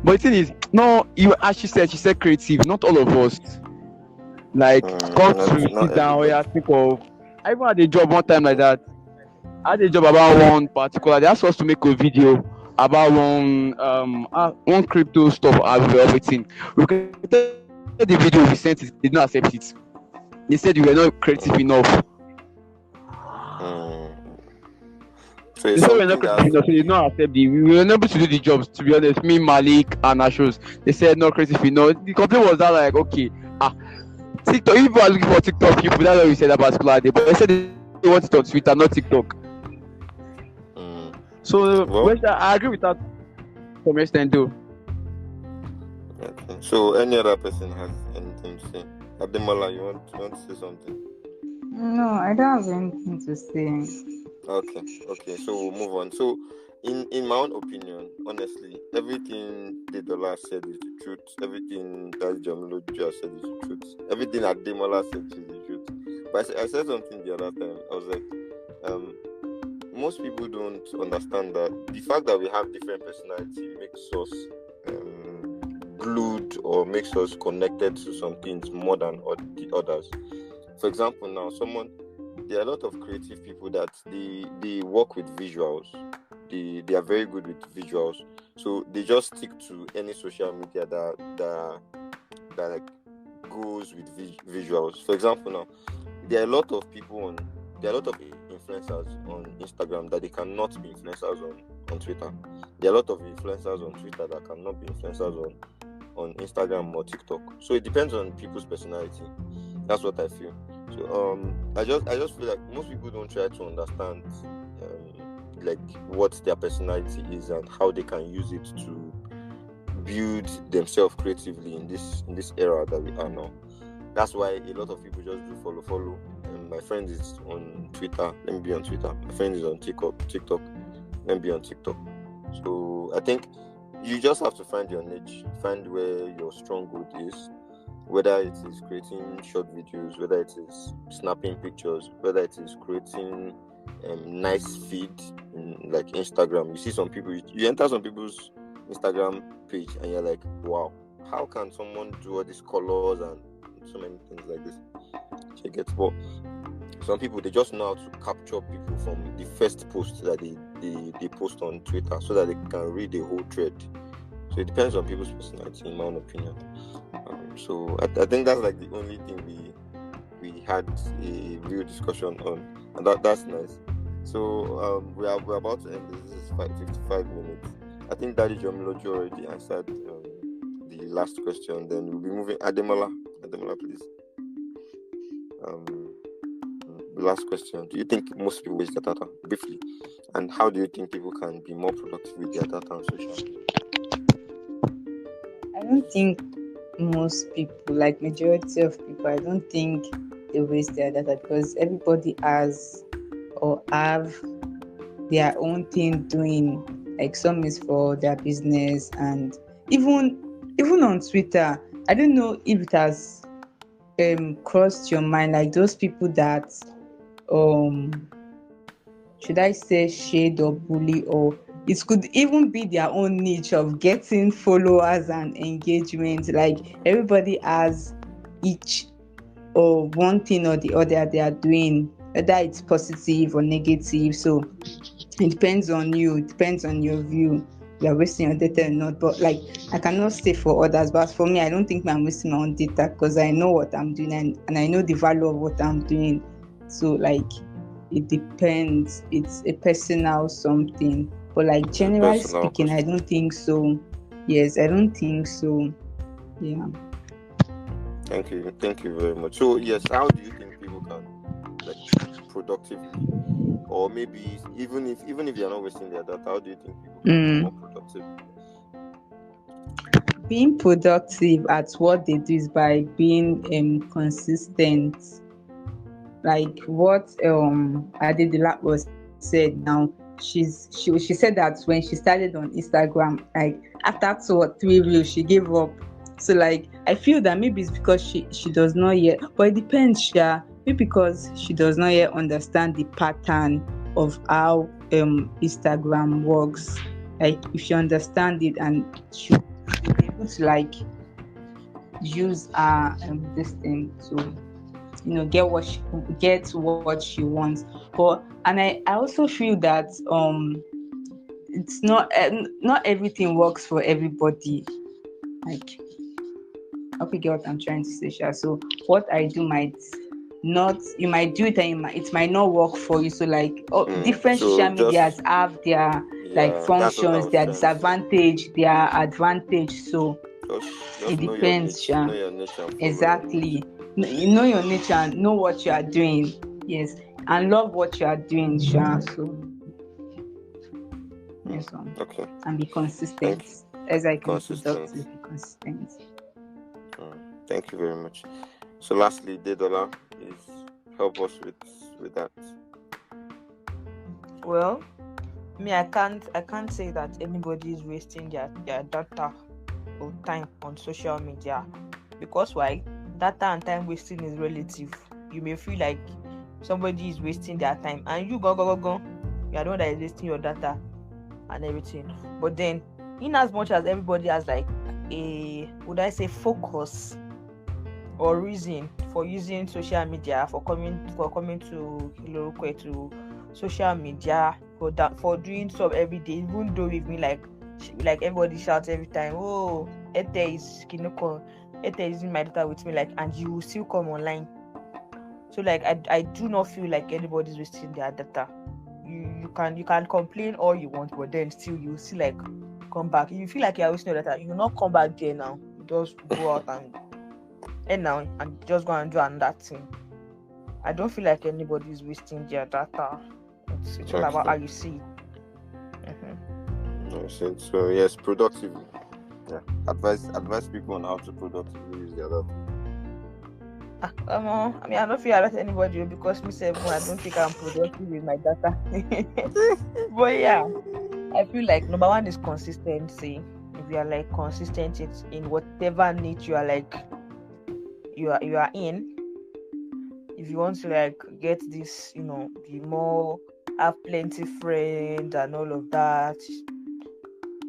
B: But the thing is, no, as she said creative, not all of us. Like, come to sit down where I think of. I even had a job one time like that. I had a job about one particular. They asked us to make a video about one crypto stuff and everything. We created the video, we sent it, they did not accept it. They said we were not creative enough.
A: So
B: they said we were not creative enough, so they did not accept it. We were not able to do the jobs, to be honest. Me, Malik, and Ashos, they said not creative enough. The complaint was that like, okay, TikTok, if you are looking for TikTok people, that's what we said that particular day. But they said they want it on Twitter, not TikTok. So I agree with that from extent though.
A: Okay. So any other person has anything to say? Ademola, you want to say something?
C: No, I don't have anything to say.
A: Okay. So we'll move on. So in my own opinion, honestly, everything the dollar said is the truth. Everything that Jamiloju said is the truth. Everything Ademola said is the truth. But I said something the other time. I was like, most people don't understand that the fact that we have different personality makes us glued or makes us connected to some things more than the others. For example, now there are a lot of creative people that they work with visuals. They are very good with visuals, so they just stick to any social media that like goes with visuals. For example, now there are a lot of people there are a lot of influencers on Instagram that they cannot be influencers on Twitter. There are a lot of influencers on Twitter that cannot be influencers on Instagram or TikTok. So it depends on people's personality. That's what I feel. So I just feel like most people don't try to understand like what their personality is and how they can use it to build themselves creatively in this era that we are now. That's why a lot of people just do follow. And my friend is on Twitter, let me be on Twitter. My friend is on TikTok, let me be on TikTok. So I think you just have to find your niche, find where your stronghold is, whether it is creating short videos, whether it is snapping pictures, whether it is creating nice feed like Instagram. You see some people, you enter some people's Instagram page and you're like, wow, how can someone do all these colors and so many things like this? You get, but some people, they just know how to capture people from the first post that they post on Twitter so that they can read the whole thread. So it depends on people's personality, in my own opinion. So I think that's like the only thing we had a real discussion on, and that's nice. So we're about to end this. This is 55 minutes. I think Daddy Jomiloju already answered the last question. Then we'll be moving. Ademola, please. The last question. Do you think most people waste their data? Briefly. And how do you think people can be more productive with their data on social media?
C: I don't think most people, like majority of people, I don't think they waste their data because everybody has or have their own thing doing. Like some is for their business, and even on Twitter, I don't know if it has crossed your mind, like those people that should I say shade or bully, or it could even be their own niche of getting followers and engagement. Like everybody has each or one thing or the other they are doing, whether it's positive or negative. So it depends on you, it depends on your view. You are wasting your data or not. But like I cannot say for others, but for me, I don't think I'm wasting my own data because I know what I'm doing and I know the value of what I'm doing. So like it depends. It's a personal something. But like generally speaking, I don't think so. Yes, I don't think so. Yeah.
A: Thank you very much. So yes, how do you think people can like productively, or maybe even if you're not wasting their data, how do you think people can be more productive?
C: Being productive at what they do is by being consistent. Like what Adedolapo said now. She said that when she started on Instagram, like after 2 or 3 reels, she gave up. So like I feel that maybe it's because she does not yet, but it depends, maybe because she does not yet understand the pattern of how Instagram works. Like if she understand it and she will be able to like use this thing to get what she wants. But and I also feel that it's not everything works for everybody. Like I hope you get what I'm trying to say, Sha. So what I do might not, you might do it and it might not work for you. So like different social medias have their like functions, their disadvantage, their advantage. So it depends, Sha.
A: Know your nature.
C: Exactly. You know your nature and know what you are doing. Yes. And love what you are doing, Sha. So yes,
A: okay.
C: And be consistent. As I can productive, be consistent.
A: Thank you very much. So lastly, Dedola, please help us with that.
D: Well, I can't say that anybody is wasting their data or time on social media, because why? Data and time wasting is relative. You may feel like somebody is wasting their time and you go, you are the one that is wasting your data and everything. But then, in as much as everybody has like focus or reason for using social media, for coming to Ilorukwe, to social media, for doing stuff every day, even though with me like everybody shouts every time, oh, Ete is using my data with me, like, and you will still come online. So like I do not feel like anybody's wasting their data. You can complain all you want, but then still you see like come back. If you feel like you're wasting your data, you will not come back there now. You just go out and now and just go and do another thing. I don't feel like anybody is wasting their data. It's all about how you see it.
A: So yes, productively. Yeah. Advise people on how to productively use their data.
D: I mean, I don't feel about anybody because myself, I don't think I'm productive with my data. But yeah, I feel like number one is consistency. If you are like consistent in whatever niche you are like you are in, if you want to like get this, be more, have plenty friends and all of that,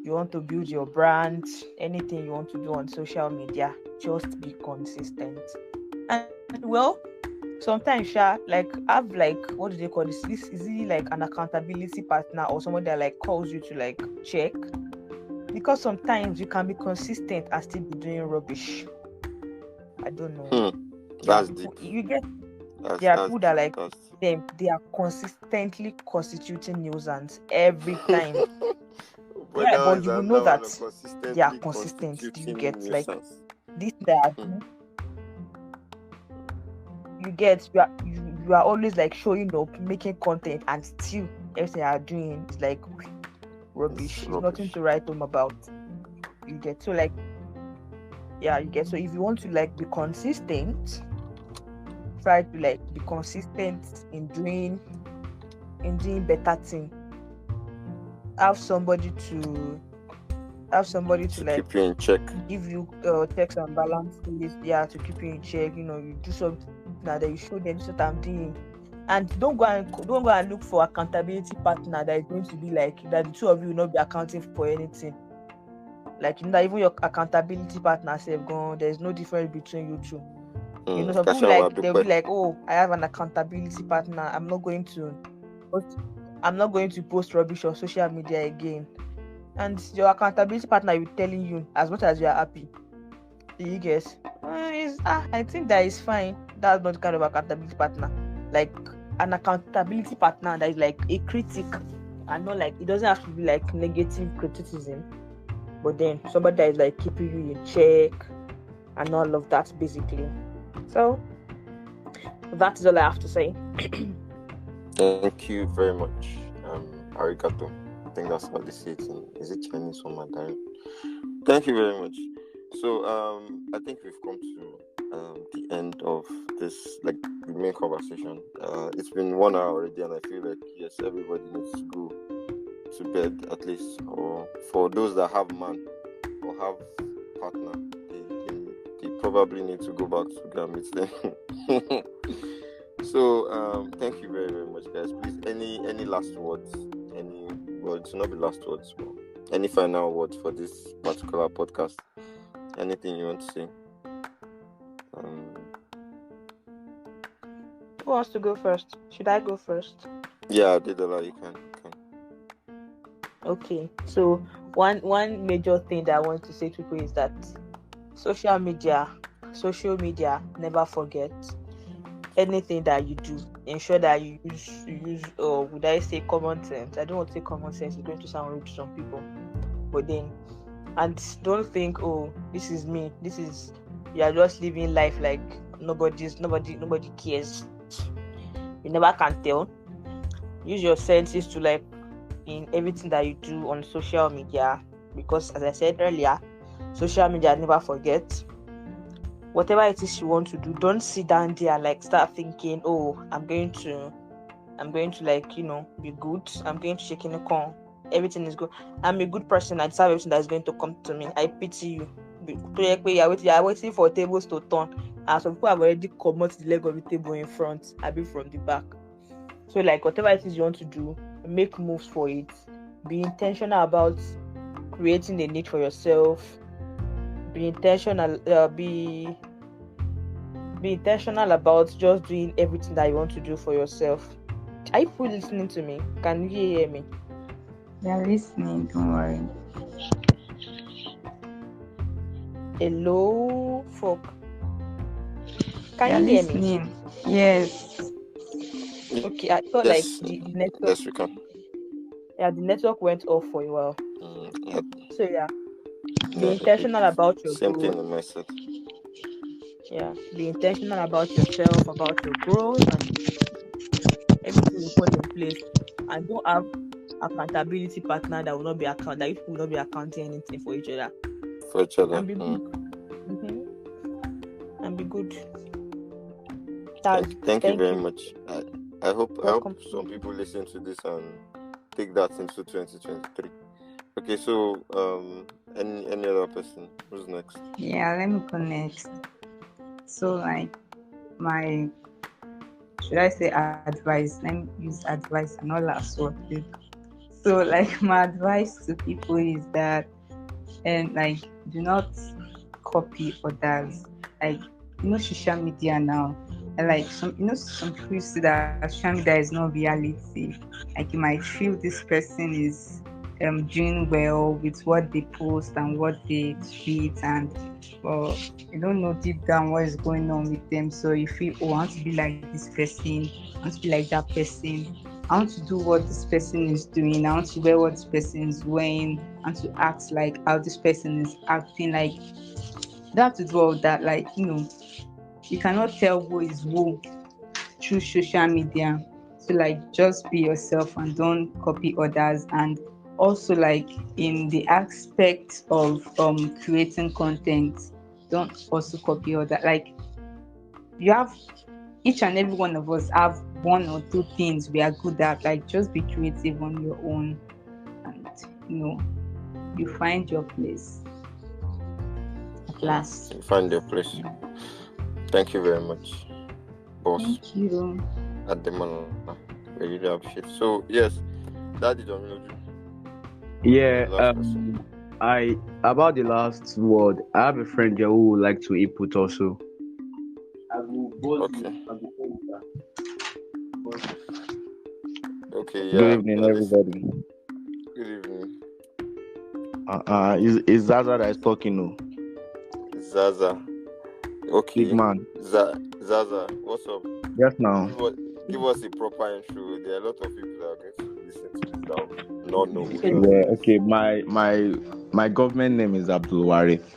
D: you want to build your brand, anything you want to do on social media, just be consistent. And well, sometimes like have like, what do they call this? This is really like an accountability partner or someone that like calls you to like check, because sometimes you can be consistent and still be doing rubbish. I don't know.
A: That's deep.
D: You get there are people that like them. They are consistently constituting nuisance every time. But you will know that they are consistent. Do you get like this that you get you are always like showing up, making content, and still everything you are doing is like rubbish. It's nothing to write home about. You get so like you get so if you want to like be consistent, try to like be consistent in doing better thing. Have somebody to like
A: keep you in check,
D: give you checks and balances, to keep you in check. You do something now that you show them this is what I'm doing, and don't go and look for accountability partner that is going to be like that. The two of you will not be accounting for anything. Like even your accountability partner self gone. There's no difference between you two. Some people like they'll be like, oh, I have an accountability partner. I'm not going to post rubbish on social media again. And your accountability partner will be telling you as much as you are happy. You guess? I think that is fine. That's not the kind of accountability partner. Like an accountability partner that is like a critic, and not like it doesn't have to be like negative criticism, but then somebody that is like keeping you in check and all of that basically. So that is all I have to say.
A: Thank you very much. Arigato. I think that's what they say. Is it Chinese or Mandarin? Thank you very much. So I think we've come to the end of this like the main conversation. It's been 1 hour already, and I feel like yes, everybody needs to go to bed at least, or for those that have man or have partner, they probably need to go back to go and meet them. So thank you very, very much, guys. Please, any last words? It should not be last words, but any final words for this particular podcast? Anything you want to say?
D: Who wants to go first? Should I go first?
A: Yeah, Didola, you can.
D: Okay, so one major thing that I want to say to people is that social media, never forget. Anything that you do, ensure that you use would I say common sense? I don't want to say common sense, it's going to sound rude to some people, but then, and don't think, oh, this is me, you are just living life like nobody cares. You never can tell. Use your senses to like in everything that you do on social media, because as I said earlier, social media never forget. Whatever it is you want to do, don't sit down there and like start thinking, oh, I'm going to like, be good. I'm going to shake in the corn. Everything is good. I'm a good person. I deserve everything that is going to come to me. I pity you. You are waiting for tables to turn. And some people have already come out the leg of the table in front, I be from the back. So like whatever it is you want to do, make moves for it. Be intentional about creating a niche for yourself. Be intentional. Be intentional about just doing everything that you want to do for yourself. Are you fully listening to me? Can you hear me?
C: They're listening. Don't worry.
D: Hello, folk. Can you hear me?
C: Yes.
D: Okay, I felt like
A: Yes,
D: the network,
A: yes, we can.
D: the network went off for a while.
A: Mm,
D: So yeah, be
A: yeah,
D: intentional about your
A: same thing
D: growth.
A: on my side.
D: Yeah, be intentional about yourself, about your growth, and everything will fall in place. And don't have accountability partner that will not be that you will not be accounting anything for each other.
A: For each other.
D: And be good. hmm And be good.
A: Thank you
D: Thank
A: very
D: you.
A: much. I hope
D: Welcome.
A: some people listen to this and take that into 2023. Okay, so any other person who's next?
C: Yeah, let me go next. So like my should I say advice? Let me use advice and not last word. Please. So like my advice to people is that and like do not copy others. Like social media now. And like some people say that social media is not reality. Like you might feel this person is doing well with what they post and what they tweet, and well you don't know deep down what is going on with them. So you feel, oh, I want to be like this person, I want to be like that person, I want to do what this person is doing, I want to wear what this person is wearing, and to act like how this person is acting. Like that is all that, like you cannot tell who is who through social media. So like just be yourself and don't copy others. And also like in the aspect of creating content, don't also copy other. Like you have, each and every one of us have one or two things we are good at. Like just be creative on your own, and you know you find your place at last.
A: You find your place. Thank you very much, boss.
C: Thank you.
A: At the moment, we really appreciate. So yes, Daddy Domiloju.
B: Yeah.
A: Last question.
B: I about the last word. I have a friend here who would like to input also.
A: Okay. Okay.
E: Good
A: Yeah.
E: evening,
A: You're listening.
E: everybody.
A: Good evening,
E: Is Zaza that is talking? No,
A: Zaza.
E: big
A: Okay.
E: man.
A: Zaza, what's up?
E: Yes, now.
A: Give us a proper intro. There are a lot of people that are going to listen to this that will not know who
E: Yeah.
A: Zaza is.
E: Okay. My government name is Abdul Warith.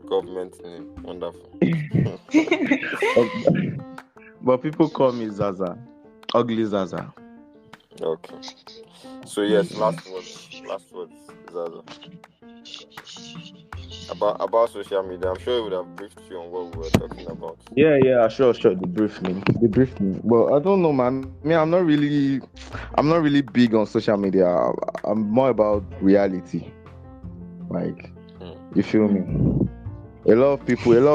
A: Government name. Wonderful.
E: But people call me Zaza, Ugly Zaza.
A: Okay. So yes, last words, Zaza. About social media. I'm sure it would have briefed you on what we were talking about.
E: Yeah. Sure. They briefed me. Well, I don't know, man. I'm not really big on social media. I'm more about reality. Like, you feel me? A lot of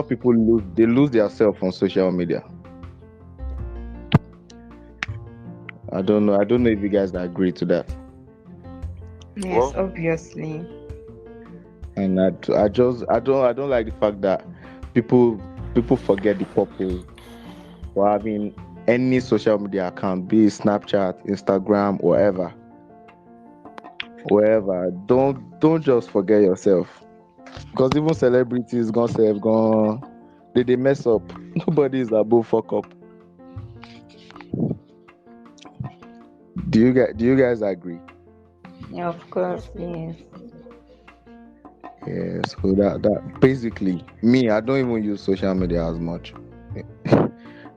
E: people lose their self on social media. I don't know if you guys agree to that.
C: Yes,
A: Well,
C: obviously.
E: And I don't like the fact that people forget the purpose for having any social media account, be it Snapchat, Instagram, wherever. Don't just forget yourself, because even celebrities gone they mess up. Nobody is above fuck up. Do you guys agree?
C: Yeah, of course, yes.
E: Yeah, so that basically me, I don't even use social media as much.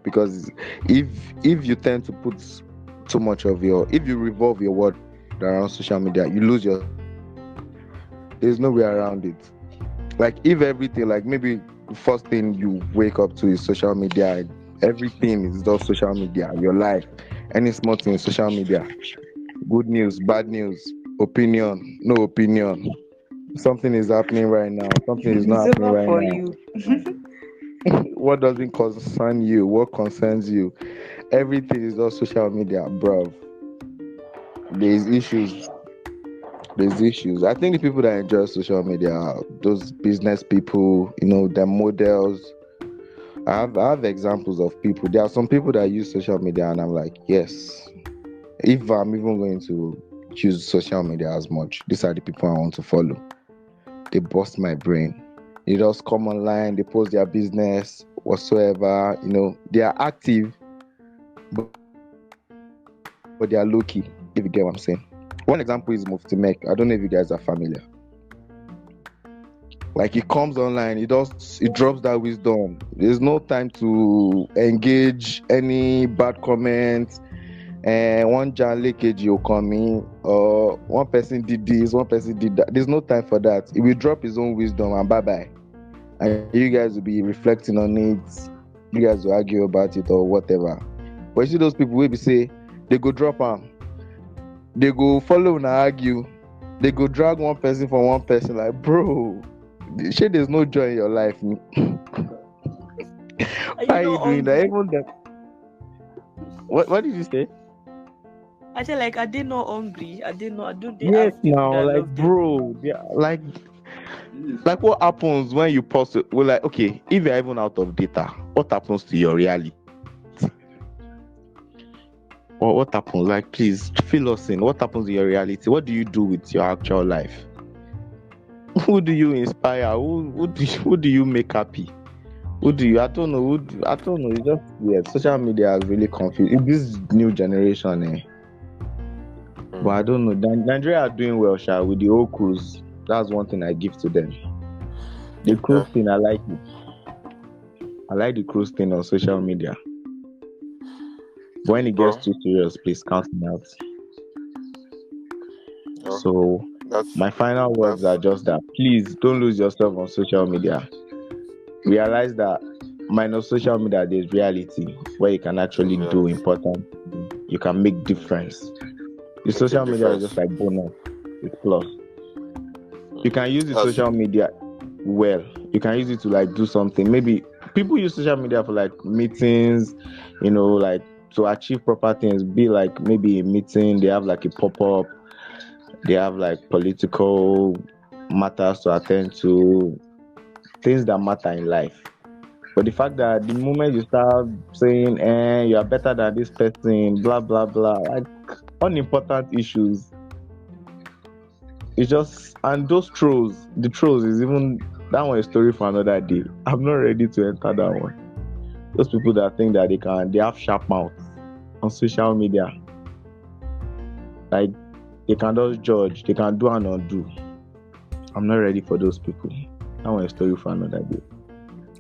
E: Because if you tend to put too much of if you revolve your world around social media, you lose your. There's no way around it. Like if everything, like maybe the first thing you wake up to is social media, everything is just social media, your life, any small thing is social media, good news, bad news, opinion, no opinion, something is happening right now, something is not
C: It's
E: happening
C: over
E: right
C: for
E: now.
C: you.
E: What doesn't concern you? What concerns you? Everything is just social media, bro. There's issues. I think the people that enjoy social media are those business people, the models. I have examples of people. There are some people that use social media, and I'm like, yes. If I'm even going to use social media as much, these are the people I want to follow. They bust my brain. They just come online, they post their business, whatsoever. They are active, but they are low key. If you get what I'm saying. One example is Mufti Mek. I don't know if you guys are familiar. Like, he comes online, he drops that wisdom. There's no time to engage any bad comments. And one Jan leakage will come in, or one person did this, one person did that. There's no time for that. He will drop his own wisdom and bye-bye. And you guys will be reflecting on it. You guys will argue about it or whatever. But you see those people will be say, they go drop them. They go follow and argue. They go drag one person from one person. Like, bro, shit, there's no joy in your life. Why are you doing that? Even that. What did you say?
F: I said, like, are they not hungry? Are they not? Do they
E: Yes,
F: have people
E: now,
F: that
E: like,
F: love them?
E: bro, yeah, like what happens when you post it? Well, like, okay, if you're even out of data, what happens to your reality? Or what happens? Like, please fill us in. What happens to your reality? What do you do with your actual life? Who do you inspire? Who do you make happy? Who do you? I don't know. I don't know. It's just social media has really confused. It's this new generation, But I don't know. Nigeria are doing well, Sha, with the old cruise. That's one thing I give to them. The cruise thing, I like it. I like the cruise thing on social media. But when it gets too serious, please count me out. So my final words are just that. Please don't lose yourself on social media. Realize that minus social media, there's reality where you can actually do important. You can make difference. The social media is just like bonus. It's plus. You can use the social media well. You can use it to like do something. Maybe people use social media for like meetings, like to achieve proper things. Be like maybe a meeting, they have like a pop-up, they have like political matters to attend to, things that matter in life. But the fact that the moment you start saying, you are better than this person, blah, blah, blah, like unimportant issues, it's just, and those trolls, the trolls is even, that one is a story for another day. I'm not ready to enter that one. Those people that think that they have sharp mouths on social media. Like, they can just judge, they can do and undo. I'm not ready for those people. That one is a story for another day.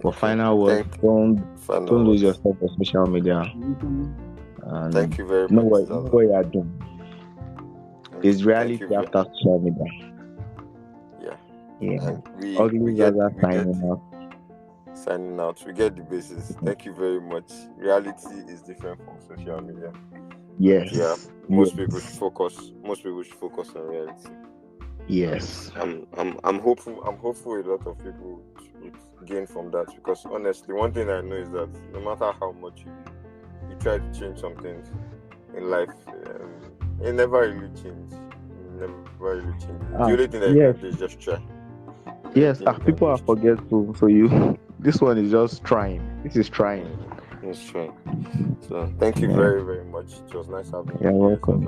E: But final word, don't lose yourself on social media. And
A: thank you very much.
E: Know what you are doing. There's reality after social media. Yeah.
A: We get signing out. We get the basis. Thank you very much. Reality is different from social media.
E: Yes.
A: Yeah. Most people should focus on reality.
E: Yes.
A: I'm hopeful a lot of people would gain from that, because honestly, one thing I know is that no matter how much you try to change something in life, it never really changes. The only thing that you can do is just try.
E: Yes, people are forgetful. So this one is just trying. This is trying.
A: It's trying. So thank you very, very much. It was nice having you.
E: You're welcome.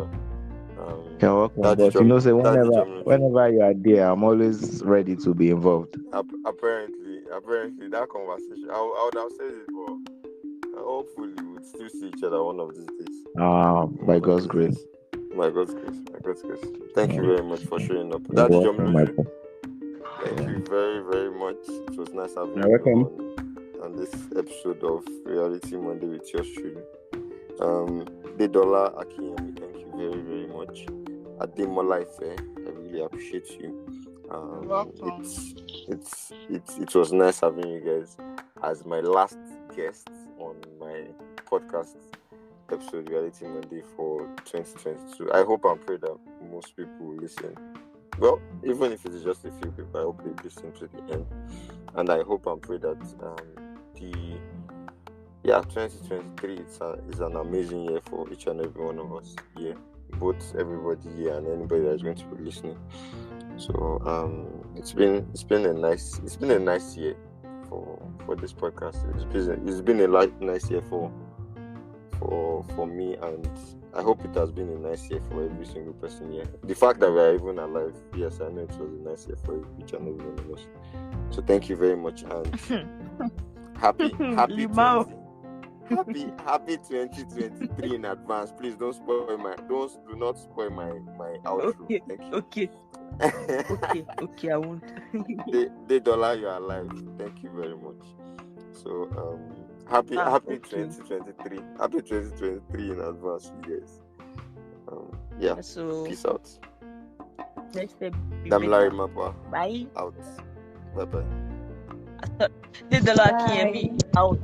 E: You're welcome. But say whenever you are there, I'm always ready to be involved.
A: Apparently that conversation, I would have said it, but hopefully we'll still see each other one of these days.
E: By God's grace.
A: My God's grace. Thank you very much for showing up.
E: Thank
A: you very, very much. It was nice having you on this episode of Reality Monday with yours truly. Dedola Akinyemi, thank you very, very much. Ademola Ife, I really appreciate you. It was nice having you guys as my last guest on my podcast episode Reality Monday for 2022. I hope and pray that most people will listen. Well, even if it is just a few people, I hope they listen to the end. And I hope and pray that 2023 is an amazing year for each and every one of us. Yeah, both everybody here and anybody that is going to be listening. So it's been a nice year for this podcast. It's been a nice year for me, and I hope it has been a nice year for every single person here. The fact that we are even alive, yes, I know it was a nice year for each and every one of us. So thank you very much, and happy
F: Limao.
A: happy 2023 in advance. Please do not spoil my outro.
F: Okay,
A: Thank you.
F: okay, I won't.
A: The dollar you are alive. Thank you very much. So happy
F: Okay.
A: 2023. Happy 2023 in advance, you guys. Yeah.
F: So
A: Peace out.
F: next step.
A: Damilare Mapa
F: Bye.
A: out. Bye bye.
F: The dollar
C: Bye.
F: Akinyemi out.